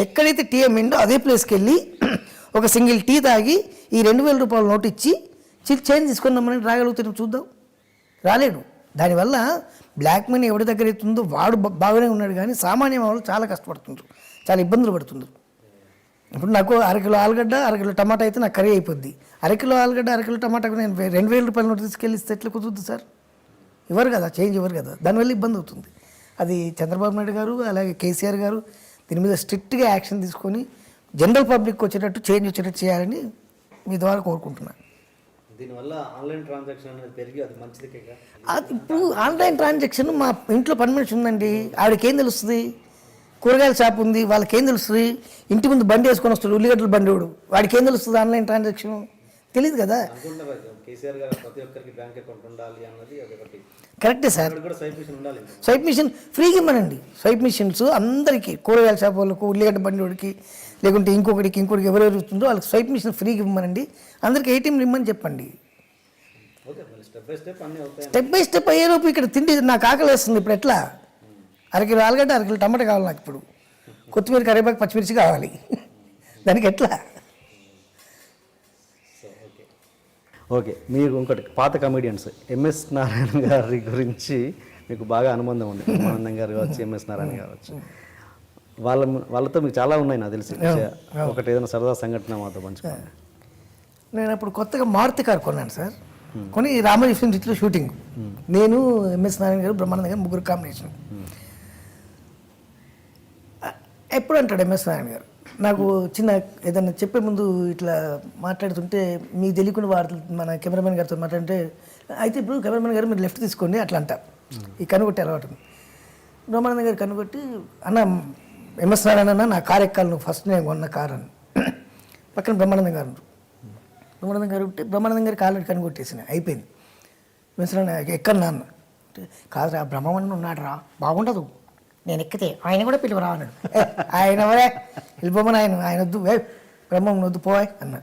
Speaker 2: ఎక్కడైతే టీ అమ్మిండో అదే ప్లేస్కి వెళ్ళి ఒక సింగిల్ టీ తాగి ఈ 2000 రూపాయల నోట్ ఇచ్చి చైన్ తీసుకొని రమ్మని రాగలుగుతాడు, చూద్దాం. రాలేడు. దానివల్ల బ్లాక్ మనీ ఎవరి దగ్గర అవుతుందో వాడు బాగానే ఉన్నాడు, కానీ సామాన్య వాళ్ళు చాలా కష్టపడుతుండ్రు, చాలా ఇబ్బందులు పడుతుండ్రు. ఇప్పుడు నాకు 1 కిలో ఆలుగడ్డ 1 కిలో టమాటా అయితే నాకు కర్రీ అయిపోద్ది. 1 కిలో ఆలుగడ్డ 1 కిలో టమాటాకు నేను 2000 రూపాయల నోట్ తీసుకెళ్ళిస్తే ఎట్లా కుదురుతుంది సార్? ఇవ్వరు కదా, చేంజ్ ఇవ్వరు కదా. దానివల్ల ఇబ్బంది అవుతుంది. అది చంద్రబాబు నాయుడు గారు అలాగే కేసీఆర్ గారు దీని మీద స్ట్రిక్ట్గా యాక్షన్ తీసుకొని జనరల్ పబ్లిక్ వచ్చేటట్టు, చేంజ్ వచ్చేటట్టు చేయాలని మీ ద్వారా కోరుకుంటున్నాను.
Speaker 1: దీనివల్ల ఆన్లైన్ ట్రాన్సాక్షన్ అనేది పెరిగి అది మంచిది.
Speaker 2: అది ఇప్పుడు ఆన్లైన్ ట్రాన్సాక్షన్, మా ఇంట్లో పని మనిషి ఉందండి, ఆవిడకేం తెలుస్తుంది? కూరగాయల షాప్ ఉంది, వాళ్ళకి ఏం తెలుస్తుంది? ఇంటి ముందు బండి వేసుకొని వస్తాడు, ఉల్లిగడ్డల బండి వాడు, వాడికి ఏం తెలుస్తుంది ఆన్లైన్ ట్రాన్సాక్షన్? తెలియదు కదా. కరెక్టే సార్. స్వైప్ మిషన్ ఫ్రీగా ఇవ్వనండి. స్వైప్ మిషన్స్ అందరికీ, కూరగాయల షాప్ వాళ్ళకు, ఉల్లిగడ్డ బండి వాడికి, లేకుంటే ఇంకొకటికి ఎవరెవరు వస్తుందో వాళ్ళకి స్వైప్ మిషన్ ఫ్రీగా ఇవ్వమనండి. అందరికీ ఏటీఎంలు ఇవ్వమని చెప్పండి. స్టెప్ బై స్టెప్ అయ్యేలోపు ఇక్కడ తిండి నాకు ఆకలి వేస్తుంది. ఇప్పుడు ఎట్లా? 1 కిలో ఆలుగడ్డ 1 కిలో టమాటా కావాలి నాకు. ఇప్పుడు కొత్తిమీర, కరివేపాకు, పచ్చిమిర్చి కావాలి. దానికి ఎట్లా?
Speaker 1: ఓకే, మీకు ఇంకోటి పాత కమెడియన్స్ ఎంఎస్ నారాయణ గారి గురించి మీకు బాగా అనుబంధం ఉంది. బ్రహ్మానందం గారు కావచ్చు, ఎంఎస్ నారాయణ కావచ్చు, వాళ్ళతో మీకు చాలా ఉన్నాయి నాకు తెలిసి. ఒకటి ఏదైనా సరదా సంఘటన మాతో పంచుకోండి.
Speaker 2: నేను అప్పుడు కొత్తగా మారుతి కారు కొన్నాను సార్. కొని రామోజీ ఫిల్మ్ సిటీలో షూటింగ్, నేను ఎంఎస్ నారాయణ గారు బ్రహ్మానందం గారు ముగ్గురు కాంబినేషన్. ఎప్పుడు అంటాడు ఎంఎస్ నారాయణ గారు, నాకు చిన్న ఏదన్నా చెప్పే ముందు ఇట్లా మాట్లాడుతుంటే మీకు తెలియకుండా వాడు మన కెమెరామెన్ గారితో మాట్లాడితే, అయితే ఇప్పుడు కెమెరామెన్ గారు మీరు లెఫ్ట్ తీసుకోండి అట్లా అంట. ఈ కనుగొట్టి అలవాటు. బ్రహ్మానంద గారు కనుగొట్టి, అన్న ఎంఎస్ నారాయణ అన్న నా కారు ఎక్కాలి నువ్వు, ఫస్ట్ నేను కొన్న కారు అని. పక్కన బ్రహ్మానందం గారు ఉంటే బ్రహ్మానందం గారికి ఆల్రెడీ కనుగొట్టేసిన అయిపోయింది. ఎంఎస్ నారాయణ ఎక్కను నాన్న అంటే, కాదురా బ్రహ్మానందం ఉన్నాడు రా, బాగుండదు, నేను ఎక్కితే ఆయన కూడా పిలువరా అన్నాడు. ఆయన ఎవరే వెళ్ళిపోమని, ఆయన వద్దు, బ్రహ్మం వద్దు పోయ్ అన్న.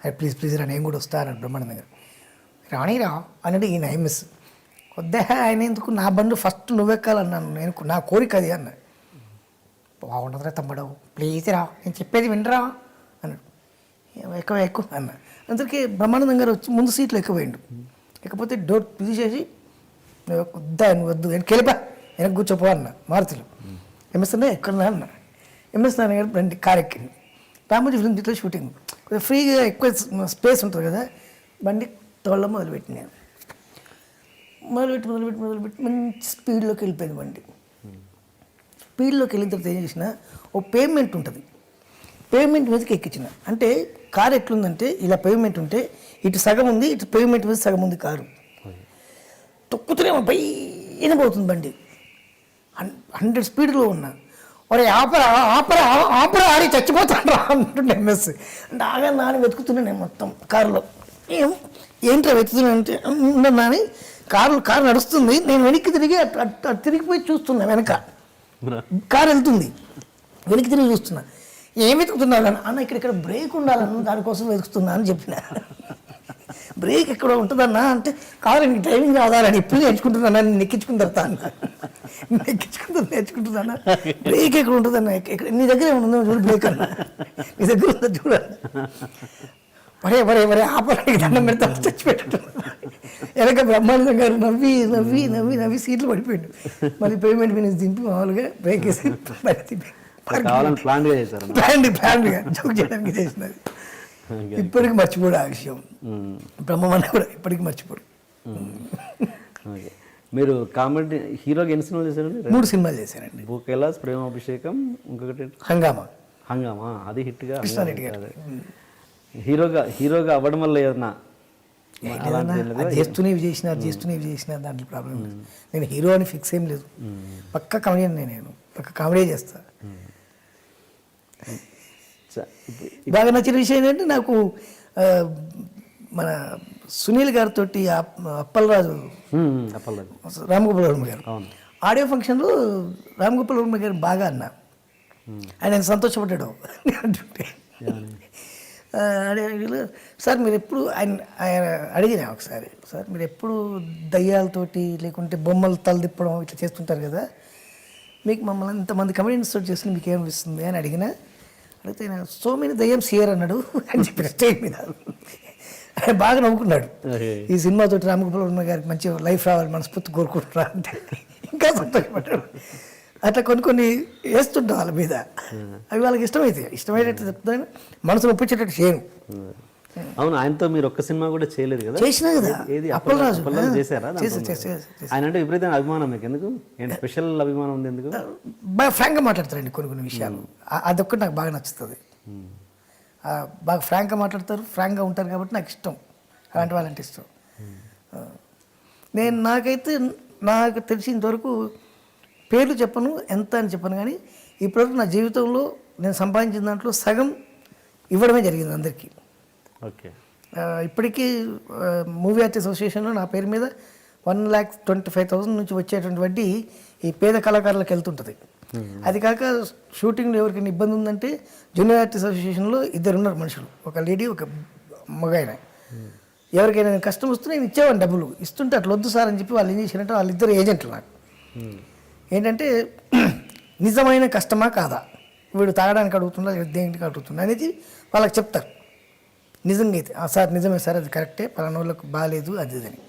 Speaker 2: అరే ప్లీజ్ రా, నేను కూడా వస్తా అన్నాడు బ్రహ్మానందం గారు. రాణిరా అన్నాడు ఈయన ఎంఎస్. వద్దా ఆయన ఎందుకు, నా బండి ఫస్ట్ నువ్వెక్కాలన్నాను, నేను నా కోరిక అది అన్న. బాగుండదురా తమ్ముడు, ప్లీజ్ రా, నేను చెప్పేది వినరా అన్నాడు. ఎక్కువ అన్న. అందరికీ బ్రహ్మానందం గారు వచ్చి ముందు సీట్లో ఎక్కిపోయిండు. ఎక్కపోతే డోర్ తీసేసి, నువ్వు వద్దు వెళ్ళిపా, వెనక్కి కూర్చోపో అన్న మారుతిలో. ఎంఎస్ అన్న ఎక్కడన్నా అన్న. ఎంఎస్ నారాయణ గారు బండి కారు ఎక్కింది. రామోజీ ఫిల్మ్ సిటీలో షూటింగ్, కొంచెం ఫ్రీగా ఎక్కువ స్పేస్ ఉంటుంది కదా, బండి తోళ్ళ మొదలుపెట్టింది. నేను మొదలుపెట్టి మంచి స్పీడ్లోకి వెళ్ళిపోయింది బండి. స్పీడ్లోకి వెళ్ళిన తర్వాత ఏం చేసిన, ఓ పేమెంట్ ఉంటుంది, పేమెంట్ మీదకి ఎక్కించిన. అంటే కారు ఎట్లుందంటే ఇలా పేమెంట్ ఉంటే ఇటు సగం ఉంది, ఇటు పేమెంట్ మీద సగం ఉంది కారు. తొక్కుతూనే పైన పోతుంది బండి, 100 స్పీడ్లో ఉన్నా. ఒరే ఆపరా ఆడి చచ్చిపోతాను రా అంటుండే ఎంఎస్. అంటే ఆగా నాని వెతుకుతున్నాను నేను మొత్తం కారులో. ఏంట్రా వెతుకుతున్నాను అంటే నాని కారు నడుస్తుంది, నేను వెనక్కి తిరిగిపోయి చూస్తున్నా, వెనక కారు వెళ్తుంది, వెనక్కి తిరిగి చూస్తున్నా. ఏం వెతుకుతున్నాను అన్న, ఇక్కడ బ్రేక్ ఉండాలన్న దానికోసం వెతుకుతున్నా అని చెప్పిన. బ్రేక్ ఎక్కడ ఉంటుందన్నా అంటే, కాదు నీకు డ్రైవింగ్ రావాలని ఇప్పుడు నేర్చుకుంటున్నా, నేను ఎక్కించుకుని తరుతా అన్న. నేర్చుకుంటున్నా, బ్రేక్ ఎక్కడ ఉంటుందన్న, నీ దగ్గర ఏమన్నా చూడు బ్రేక్ అన్న, నీ దగ్గర ఉందా చూడాలి. వరే వరే వరే ఆపడానికి దండం పెడతా చచ్చిపెట్టు. వెనక బ్రహ్మానందం గారు నవ్వి నవ్వి నవ్వి నవ్వి సీట్లు పడిపోయాడు. మళ్ళీ పేమెంట్ మీద దింపి మామూలుగా బ్రేక్ వేసి
Speaker 1: కావాలని ప్లాన్గా చేశారు.
Speaker 2: ప్లాన్గా జోక్ చేయడానికి చేసినది. ఇప్పటికి మర్చిపోడు ఆ విషయం. బ్రహ్మమన్న కూడా ఇప్పటికి మర్చిపోడు.
Speaker 1: ఓకే, మీరు కామెడీ హీరోగా ఎన్ని సినిమాలు చేశారండి?
Speaker 2: 3 సినిమాలు చేశానండి.
Speaker 1: భూకైలాస్, ప్రేమాభిషేకం, ఇంకొకటి
Speaker 2: హంగామా.
Speaker 1: హంగామా అది హిట్గా.
Speaker 2: కృష్ణారెడ్డి గారు
Speaker 1: హీరోగా అవ్వడం వల్ల ఏదన్నా
Speaker 2: అది చేస్తూనే చేసిన దాంట్లో ప్రాబ్లం లేదు. నేను హీరో అని ఫిక్స్ ఏం లేదు. పక్క కామెడియన్ నేను పక్క కామెడీ చేస్తా. బాగా నచ్చిన విషయం ఏంటంటే నాకు మన సునీల్ గారితో అప్పలరాజు రామగోపాల్ వర్మ గారు ఆడియో ఫంక్షన్లో రామగోపాల్ వర్మ గారు బాగా అన్నా. ఆయన సంతోషపడ్డాడు అంటుంటే సార్ మీరు ఎప్పుడు ఆయన అడిగినా ఒకసారి, సార్ మీరు ఎప్పుడు దయ్యాలతోటి లేకుంటే బొమ్మలు తలదిప్పడం ఇట్లా చేస్తుంటారు కదా, మీకు మమ్మల్ని ఇంతమంది కమెడియన్స్ తోటి చేస్తుంది మీకు ఏమనిపిస్తుంది అని అడిగితే ఆయన సో మెనీ దయ్యం సియర్ అన్నాడు అని చెప్పిన స్టేజ్ మీద. ఆయన బాగా నవ్వుకున్నాడు. ఈ సినిమాతోటి రామగోపాల్ వర్మ గారికి మంచి లైఫ్ రావాలి మనస్ఫూర్తి కోరుకుంటున్నా అంటే ఇంకా సంతోషపడ్డాడు. అట్లా కొన్ని వేస్తుంటాం వాళ్ళ మీద. అవి వాళ్ళకి ఇష్టమయ్యేటట్టు చెప్తాను, మనసులో ఒప్పించేటట్టు చేయను.
Speaker 1: అవును, ఆయనతో మీరు ఒక్క సినిమా కూడా చేయలేదు కదా?
Speaker 2: చేసినా కదా, అప్పలరాజు
Speaker 1: చేశారా? ఆయన అంటే విపరీతమైన అభిమానం మీకు ఎందుకు? ఏంటి స్పెషల్ అభిమానం ఉంది ఎందుకు?
Speaker 2: బాగా ఫ్రాంక్గా మాట్లాడతారండి కొన్ని విషయాలు. అదొక్కటి నాకు బాగా నచ్చుతుంది. బాగా ఫ్రాంక్గా మాట్లాడతారు, ఫ్రాంక్గా ఉంటారు కాబట్టి నాకు ఇష్టం. అలాంటి వాళ్ళంటే ఇష్టం. నాకు తెలిసినంతవరకు పేర్లు చెప్పను, ఎంత అని చెప్పను, కానీ ఇప్పటివరకు నా జీవితంలో నేను సంపాదించిన దాంట్లో సగం ఇవ్వడమే జరిగింది అందరికీ.
Speaker 1: ఓకే,
Speaker 2: ఇప్పటికీ మూవీ ఆర్టిస్ట్ అసోసియేషన్లో నా పేరు మీద 1,25,000 నుంచి వచ్చేటువంటి వడ్డీ ఈ పేద కళాకారులకు వెళ్తుంటుంది. అది కాక షూటింగ్లో ఎవరికైనా ఇబ్బంది ఉందంటే జూనియర్ ఆర్టిస్ట్ అసోసియేషన్లో 2 ఉన్నారు మనుషులు, ఒక లేడీ ఒక మగాయన. ఎవరికైనా కష్టం వస్తే నేను ఇచ్చేవాడిని డబ్బులు. ఇస్తుంటే అట్లా వద్దు సార్ అని చెప్పి వాళ్ళు ఏం చేశారంటే వాళ్ళిద్దరు ఏజెంట్లు నాకు. ఏంటంటే నిజమైన కష్టమా కాదా, వీడు తాగడానికి అడుగుతుందా దేనికి అడుగుతుందా అనేది వాళ్ళకి చెప్తారు. నిజంగా అయితే సార్ నిజమే సార్ అది కరెక్టే, పలానా వాళ్ళకు బాగాలేదు అది అని.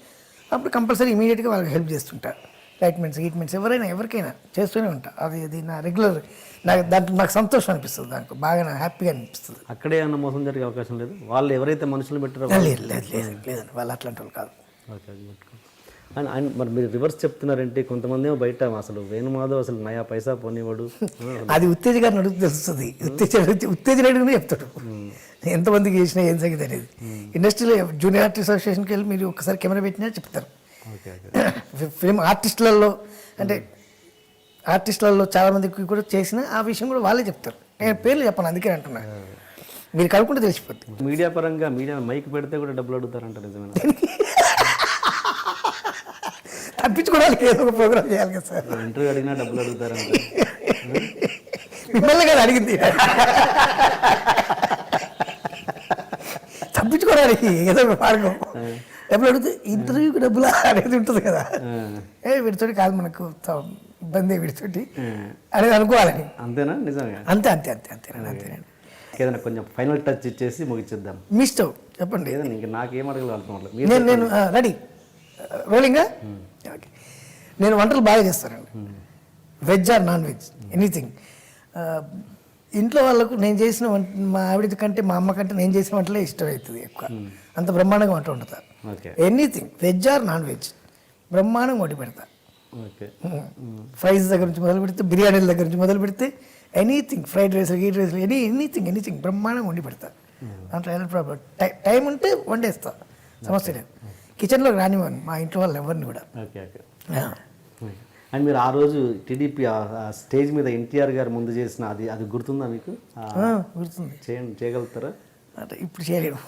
Speaker 2: అప్పుడు కంపల్సరీ ఇమీడియట్గా వాళ్ళకి హెల్ప్ చేస్తుంటారు. గీట్మెంట్స్ ఎవరికైనా చేస్తూనే ఉంటా. అది నా రెగ్యులర్. దాంట్లో నాకు సంతోషం అనిపిస్తుంది, దానికి బాగా నాకు హ్యాపీగా అనిపిస్తుంది.
Speaker 1: అక్కడే ఏమన్నా మోసం జరిగే అవకాశం లేదు? వాళ్ళు ఎవరైతే మనుషులు పెట్టారో
Speaker 2: లేదండి, వాళ్ళు అట్లాంటి వాళ్ళు కాదు.
Speaker 1: ఓకే, అండ్ మరి మీరు రివర్స్ చెప్తున్నారంటే కొంతమంది ఏమో బయట అసలు వేణుమాధవ్ అసలు నయా పైసా పోనివాడు.
Speaker 2: అది ఉత్తేజ గారిని అడుగు తెలుస్తుంది. ఉత్తేజ చెప్తాడు ఎంతమందికి చేసినా ఏం సంగతి అనేది. ఇండస్ట్రీలో జూనియర్ ఆర్టిస్ట్ అసోసియేషన్కి వెళ్ళి మీరు ఒకసారి కెమెరా పెట్టినా చెప్తారు. ఫిల్మ్ ఆర్టిస్టులలో అంటే ఆర్టిస్టులలో చాలామందికి కూడా చేసిన ఆ విషయం కూడా వాళ్ళే చెప్తారు. నేను పేర్లు చెప్పను, అందుకే అంటున్నా, మీరు కనుక్కుంటే తెలిసిపోతుంది.
Speaker 1: మీడియా పరంగా మీడియా మైక్ పెడితే కూడా డబ్బులు అడుగుతారంట, నిజమేనా?
Speaker 2: తప్పించుకోవడానికి ఏదో ఒక ప్రోగ్రామ్ చేయాలి కదా సార్.
Speaker 1: ఇంటర్వ్యూ అడిగినా డబ్బులు అడుగుతారంట.
Speaker 2: మిమ్మల్ని కదా అడిగింది, తప్పించుకోవడానికి ఏదో ఒక మార్గం. డబ్బులు అడిగితే ఇంటర్వ్యూకి డబ్బులు అనేది ఉంటుంది కదా. వీడితోటి కాదు మనకు ఇబ్బంది, వీడితోటి అనేది అనుకోవాలని.
Speaker 1: అంతేనా? నిజంగా
Speaker 2: అంతేనండి.
Speaker 1: ఏదైనా కొంచెం ఫైనల్ టచ్ ఇచ్చేసి ముగిచ్చేద్దాం.
Speaker 2: మీ ఇష్టం చెప్పండి.
Speaker 1: ఏదైనా ఇంకా నాకేం అడగలేదు.
Speaker 2: నేను రెడీ రోలింగా. ఓకే, నేను వంటలు బాగా చేస్తానండి, veg or non veg anything. ఇంట్లో వాళ్ళకు నేను చేసిన మా ఆవిడ కంటే మా అమ్మ కంటే నేను చేసిన వంటలే ఇష్టం అవుతుంది ఎక్కువ. అంత బ్రహ్మాండంగా వంట వండుతారు. Anything veg or non veg బ్రహ్మాండంగా వండి పెడతా. ఫ్రైస్ దగ్గర నుంచి మొదలు పెడితే, బిర్యానీల దగ్గర నుంచి మొదలు పెడితే ఎనీథింగ్, ఫ్రైడ్ రైస్లు గీట్ రైస్లు ఎనీథింగ్ బ్రహ్మాండంగా వండి పెడతా. దాంట్లో ఎలా ప్రాబ్లం, టైం ఉంటే వండేస్తా, సమస్య లేదు. కిచెన్లోకి రానివ్వను మా ఇంట్లో వాళ్ళు ఎవరిని కూడా.
Speaker 1: అండ్ మీరు ఆ రోజు టీడీపీ స్టేజ్ మీద ఎన్టీఆర్ గారు ముందు చేసిన అది గుర్తుందా మీకు?
Speaker 2: గుర్తుంది.
Speaker 1: చేయగలుగుతారా?
Speaker 2: అంటే ఇప్పుడు చేయలేను.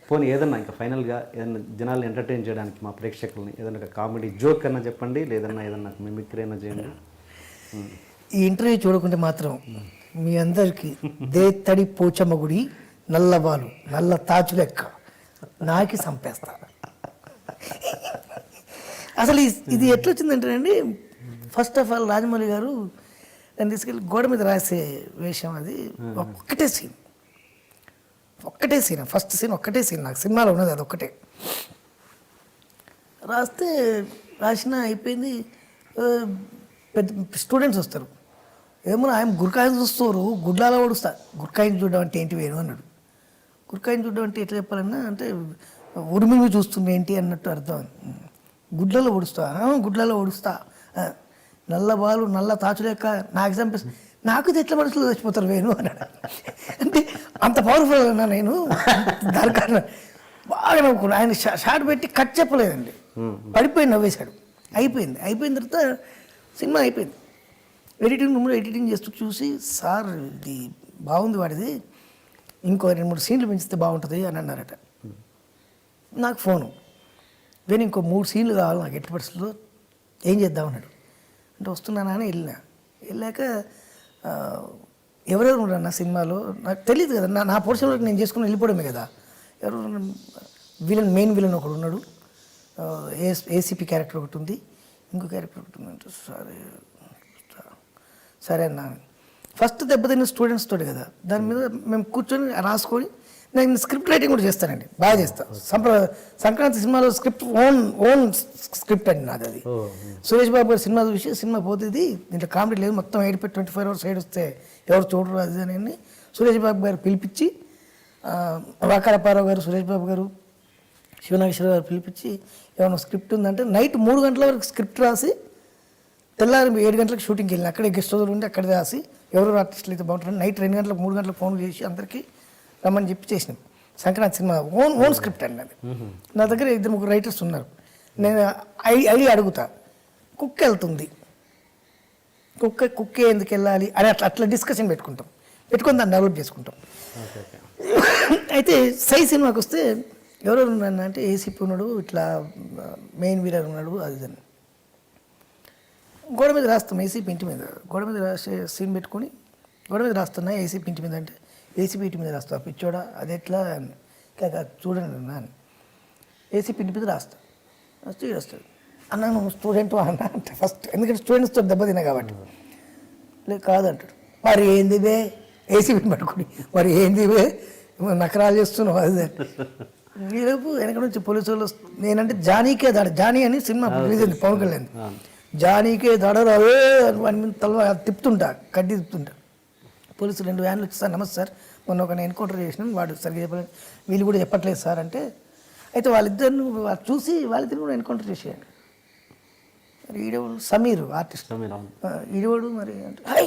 Speaker 1: పోనీ ఏదన్నా ఇంకా ఫైనల్గా ఏదన్నా జనాలు ఎంటర్టైన్ చేయడానికి మా ప్రేక్షకుల్ని ఏదన్నా కామెడీ జోక్ అన్నా చెప్పండి, లేదన్నా ఏదన్నా మిమిక్రీ అయినా చేయండి.
Speaker 2: ఈ ఇంటర్వ్యూ చూడకుంటే మాత్రం మీ అందరికీ దేత్తడి పోచమ్మ గుడి నల్లవాలు నల్ల తాచు లెక్క నాకి సంపేస్తా. అసలు ఇది ఎట్లా వచ్చిందంటేనండి, ఫస్ట్ ఆఫ్ ఆల్ రాజమౌళి గారు దాన్ని తీసుకెళ్ళి గోడ మీద రాసే వేషం, అది ఒక్కటే సీన్ ఒక్కటే సీన్, ఫస్ట్ సీన్ ఒక్కటే సీన్ నాకు సినిమాలో ఉన్నది అది ఒక్కటే. రాస్తే అయిపోయింది. పెద్ద స్టూడెంట్స్ వస్తారు, ఏమో ఆయన గుర్కాయిని చూస్తారు, గుడ్లాలో ఓడుస్తా. గుర్కాయిని చూడడం అంటే ఏంటి వేణు అన్నాడు. గుర్కాయిని చూడడం అంటే ఎట్లా చెప్పాలన్నా అంటే ఉరిమిమి చూస్తుంది ఏంటి అన్నట్టు అర్థం. గుడ్లలో ఓడుస్తా, గుడ్లలో ఓడుస్తా, నల్ల బాలు నల్ల తాచు లేక నాకు చంపేసి నాకు ఇది ఎట్లా మనసులో చచ్చిపోతారు వేణు అన్నాడు. అంటే అంత పవర్ఫుల్ అన్నా నేను దానికన్నా బాగా నవ్వుకున్నాను. ఆయన షార్ట్ పెట్టి కట్ చెప్పలేదండి, పడిపోయి నవ్వేశాడు. అయిపోయిన తర్వాత సినిమా అయిపోయింది. ఎడిటింగ్ చేస్తూ చూసి సార్ ఇది బాగుంది వాడిది, ఇంకో 2-3 సీన్లు పెంచితే బాగుంటుంది అని అన్నారట. నాకు ఫోను, వేరే ఇంకో 3 సీన్లు కావాలి నాకు ఎట్టి పరిస్థితుల్లో, ఏం చేద్దాం అన్నాడు. అంటే వస్తున్నానా అని వెళ్ళాక ఎవరెవరు ఉన్నారు నా సినిమాలో నాకు తెలియదు కదా, నా పోర్షన్ వరకు నేను చేసుకుని వెళ్ళిపోవడమే కదా. ఎవరు మెయిన్ విలన్ ఒకడు ఉన్నాడు, ఏసీపీ క్యారెక్టర్ ఒకటి ఉంది, ఇంకో క్యారెక్టర్ ఒకటి ఉంది అంటే సరే అన్న. ఫస్ట్ దెబ్బతిన్న స్టూడెంట్స్ తోటి కదా, దాని మీద మేము కూర్చొని రాసుకొని నేను స్క్రిప్ట్ రైటింగ్ కూడా చేస్తానండి, బాగా చేస్తాను. సంక్రాంతి సినిమాలో స్క్రిప్ట్ ఓన్ స్క్రిప్ట్ అండి నాది. అది సురేష్ బాబు గారు సినిమా చూసి సినిమా పోతుంది దీంట్లో కామెడీ లేదు, మొత్తం 24 hours సైడ్ వస్తే ఎవరు చూడరు అది అని సురేష్ బాబు గారు పిలిపించి, వాకారపారావు గారు, సురేష్ బాబు గారు, శివనాగేశ్వర గారు పిలిపించి ఏమైనా స్క్రిప్ట్ ఉందంటే నైట్ 3 గంటల వరకు స్క్రిప్ట్ రాసి తెల్లారి 7 గంటలకు షూటింగ్కి వెళ్ళిన, అక్కడే గెస్ట్ హౌస్లో ఉండి అక్కడే రాసి ఎవరు ఆర్టిస్టులు అయితే బాగుంటారు నైట్ 2 గంటలకు 3 గంటలకు ఫోన్లు చేసి అందరికీ రమ్మని చెప్పి చేసినాం. సంక్రాంతి సినిమా ఓన్ స్క్రిప్ట్ అండి అది. నా దగ్గర 2-3 రైటర్స్ ఉన్నారు. నేను ఐడియా అడుగుతా, కుక్క వెళ్తుంది, కుక్కే ఎందుకు వెళ్ళాలి అని అట్లా డిస్కషన్ పెట్టుకొని దాన్ని డెవలప్ చేసుకుంటాం. అయితే సై సినిమాకి వస్తే ఎవరెవరు ఉన్నాను అంటే ఏసీపీ ఉన్నాడు, ఇట్లా మెయిన్ వీలర్ ఉన్నాడు, అది అని గోడ మీద రాస్తాం. ఏసీపీ ఇంటి మీద గోడ మీద రాసే సీన్ పెట్టుకొని గోడ మీద రాస్తున్నా. ఏసీపీ ఇంటి మీద అంటే ఏసీపీ ఇంటి మీద రాస్తా, పిచ్చోడా అది ఎట్లా చూడండి అని ఏసీపీ ఇంటి మీద రాస్తా. రాస్తాడు అన్న నువ్వు స్టూడెంట్ అన్న అంటే ఫస్ట్, ఎందుకంటే స్టూడెంట్స్తో దెబ్బతిన్నా కాబట్టి. లేదు కాదంటాడు, మరి ఏంది బే ఏసీపీని పట్టుకుని మరి ఏంది బే నకరాలు చేస్తున్నావు అది. ఈలోపు వెనక నుంచి పోలీసు వాళ్ళు నేనంటే జానీకే దాడి, జానీ అని సినిమా రిలీజ్ అయింది పవన్ కళ్యాణ్, జానీకే దడరు అవే తల తిప్పుతుంటా, కడ్డీ తిప్పుతుంటా. పోలీసులు 2 వ్యాన్లు వచ్చి సార్ నమస్తే సార్ మొన్న ఒక ఎన్కౌంటర్ చేసినాం, వాడు సరిగ్గా చెప్పలేదు, వీళ్ళు కూడా చెప్పట్లేదు సార్ అంటే, అయితే వాళ్ళిద్దరిని చూసి వాళ్ళిద్దరిని కూడా ఎన్కౌంటర్ చేసేయండి. మరి ఈడవాడు సమీర్ ఆర్టిస్ట్, ఈడవాడు మరి అంటే హై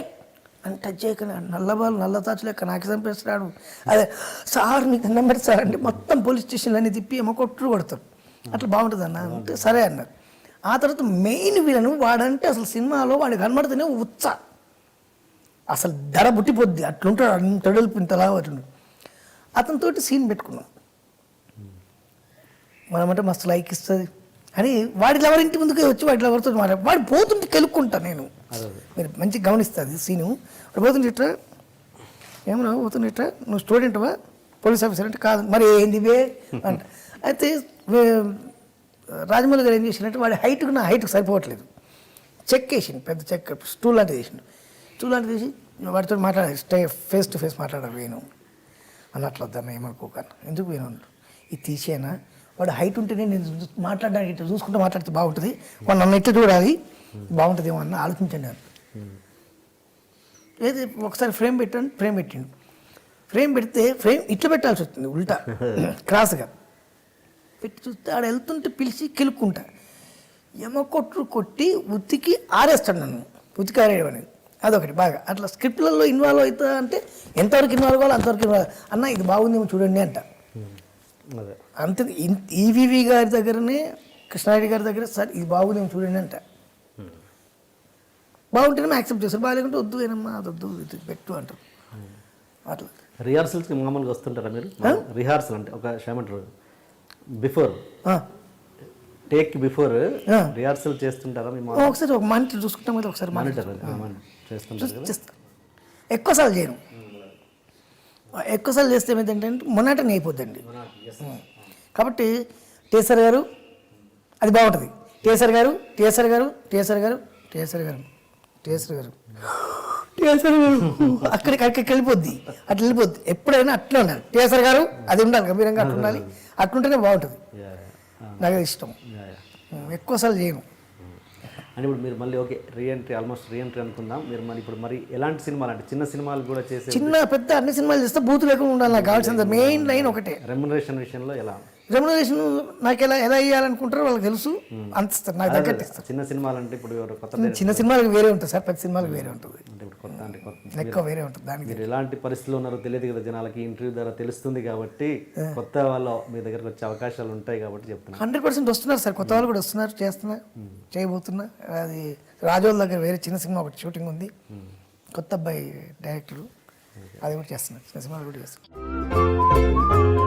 Speaker 2: అని టచ్ చేయక నల్లబాలు నల్ల తాచు లెక్క నాకు చంపేస్తున్నాడు. అదే సార్ నీకు దండం పెడతారు సార్ అంటే మొత్తం పోలీస్ స్టేషన్లన్నీ తిప్పి ఏమో కొడతారు. అట్లా బాగుంటుంది అన్న అంటే సరే అన్నారు. ఆ తర్వాత మెయిన్ విలను వాడంటే అసలు సినిమాలో వాడు కనబడితేనే ఉత్సాహ, అసలు ధర బుట్టిపోద్ది అట్లుంటాడు, అంతడలు ఇంతలా అట్లుంటాడు. అతనితోటి సీన్ పెట్టుకున్నాం, మనమంటే మస్తు లైక్ ఇస్తుంది అని వాడి లవర్ ఇంటి ముందుకే వచ్చి వాడి లవర్తో మాట్లాడు, వాడు పోతుంటే కెలుక్కుంటా నేను. మీరు మంచిగా గమనిస్తుంది సీను. వాడు పోతుంటే ఇట్లా ఏమన్నా పోతుంటే ఇట్లా నువ్వు స్టూడెంట్వా పోలీస్ ఆఫీసర్ అంటే కాదు, మరి ఏంది వే అంట. అయితే రాజమౌళి గారు ఏం చేసినట్టు వాడి హైట్కు నా హైట్కి సరిపోవట్లేదు, చెక్ వేసిండు, పెద్ద చెక్ స్టూల్ లాంటిది వేసిండు. స్టూల్ లాంటిది వేసి వాడితో మాట్లాడాలి, ఫేస్ టు ఫేస్ మాట్లాడాలి. వేణు అన్నట్లొద్దన్న ఏమనుకోకన్నా ఎందుకు వేణు అన్నాడు, ఇది తీసేనా వాడు హైట్ ఉంటేనే నేను మాట్లాడడానికి ఇట్లా చూసుకుంటూ మాట్లాడితే బాగుంటుంది, వాడు నన్ను ఎట్లా చూడాలి బాగుంటుందేమో అన్న ఆలోచించండి అని. లేదు ఒకసారి ఫ్రేమ్ పెట్టిండు, ఫ్రేమ్ పెడితే ఫ్రేమ్ ఇట్లా పెట్టాల్సి వస్తుంది ఉల్టా క్రాస్గా పెట్టి చూస్తే ఆడ వెళ్తుంటే పిలిచి కెలుక్కుంటా, కొట్టి ఉతికి ఆరేస్తాడు నన్ను, ఉతికి ఆరేయడం అనేది అదొకటి బాగా. అట్లా స్క్రిప్ట్లలో ఇన్వాల్వ్ అవుతా అంటే ఎంతవరకు ఇన్వాల్వ్ కావాలో అంతవరకు ఇన్వాల్వ్ అన్న ఇది బాగుందేమో చూడండి అంట. అంతే ఈవీవి గారి దగ్గరనే కృష్ణారెడ్డి గారి దగ్గర సార్ ఇది బాగుందేమో చూడండి అంట. బాగుంటేనే యాక్సెప్ట్ చేస్తారు, బాగాలేకుంటే వద్దు ఏనమ్మా అది వద్దు ఇది పెట్టు అంటారు. అట్లా
Speaker 1: రిహార్సల్స్కి మామూలుగా వస్తుంటారా మీరు? రిహార్సల్ అంటే ఒక ఏమంటారు బిఫోర్ టేక్ బిఫోర్ రిహార్సల్ చేస్తుంటారా?
Speaker 2: ఒకసారి ఒక మానిటర్ చూసుకుంటాం కదా, ఒకసారి
Speaker 1: మానిటర్ చేస్తుంటారు.
Speaker 2: ఎక్కువసార్లు చేయను, ఎక్కువసార్లు చేస్తే ఏమైందంటే మొన్నటనే అయిపోద్దండి. కాబట్టి టేసర్ గారు అది బాగుంటుంది, టేసర్ గారు టేసర్ గారు టేసర్ గారు టేసర్ గారు టేసర్ గారు టీఎస్ఆర్ గారు అక్కడికి వెళ్ళిపోద్ది, అట్లా వెళ్ళిపోద్ది. ఎప్పుడైనా అట్లా ఉండాలి టీఎస్ఆర్ గారు, అది ఉండాలి గంభీరంగా, అట్లా ఉండాలి. అట్లుంటేనే బాగుంటుంది.
Speaker 1: Yeah, yeah.
Speaker 2: నాకు అది ఇష్టం.
Speaker 1: Yeah, yeah.
Speaker 2: ఎక్కువసార్లు చేయను.
Speaker 1: అంటే ఇప్పుడు మీరు మళ్ళీ ఓకే రీఎంట్రీ, ఆల్మోస్ట్ రీఎంట్రీ అనుకుందాం. మీరు మరి ఇప్పుడు మరి ఎలాంటి సినిమాలు, అంటే చిన్న సినిమాలు కూడా చేసే
Speaker 2: చిన్న పెద్ద అన్ని సినిమాలు చేస్తే బూతు లేకుండా ఉండాలి. నాకు కావాల్సింది మెయిన్ లైన్ ఒకటే.
Speaker 1: రెమ్యునరేషన్ విషయంలో ఎలా?
Speaker 2: రెమ్యునరేషన్ నాకు ఎలా ఇవ్వాలనుకుంటారో వాళ్ళకి తెలుసు, అంత నాకు తగ్గట్టు ఇస్తారు.
Speaker 1: చిన్న సినిమాలు అంటే ఇప్పుడు ఎవరు కొత్త
Speaker 2: చిన్న సినిమాలకు వేరే ఉంటుంది సార్, పెద్ద సినిమాలకు వేరే ఉంటుంది,
Speaker 1: అంటే ఇప్పుడు కొత్త అంటే కొత్త
Speaker 2: ఎక్కువ వేరే ఉంటుంది. దానికి
Speaker 1: మీరు ఎలాంటి పరిస్థితుల్లో ఉన్నారో తెలియదు కదా జనాలకి, ఇంటర్వ్యూ ద్వారా తెలుస్తుంది కాబట్టి కొత్త వాళ్ళు మీ దగ్గరకు వచ్చే అవకాశాలు ఉంటాయి కాబట్టి చెప్తున్నాను.
Speaker 2: 100% వస్తున్నారు సార్, కొత్త వాళ్ళు కూడా వస్తున్నారు, చేస్తున్నారు, చేయబోతున్నా. అది రాజోల దగ్గర వేరే చిన్న సినిమా ఒకటి షూటింగ్ ఉంది, కొత్త అబ్బాయి డైరెక్టర్, అది కూడా చేస్తున్నారు. చిన్న సినిమాలు కూడా చేస్తున్నారు.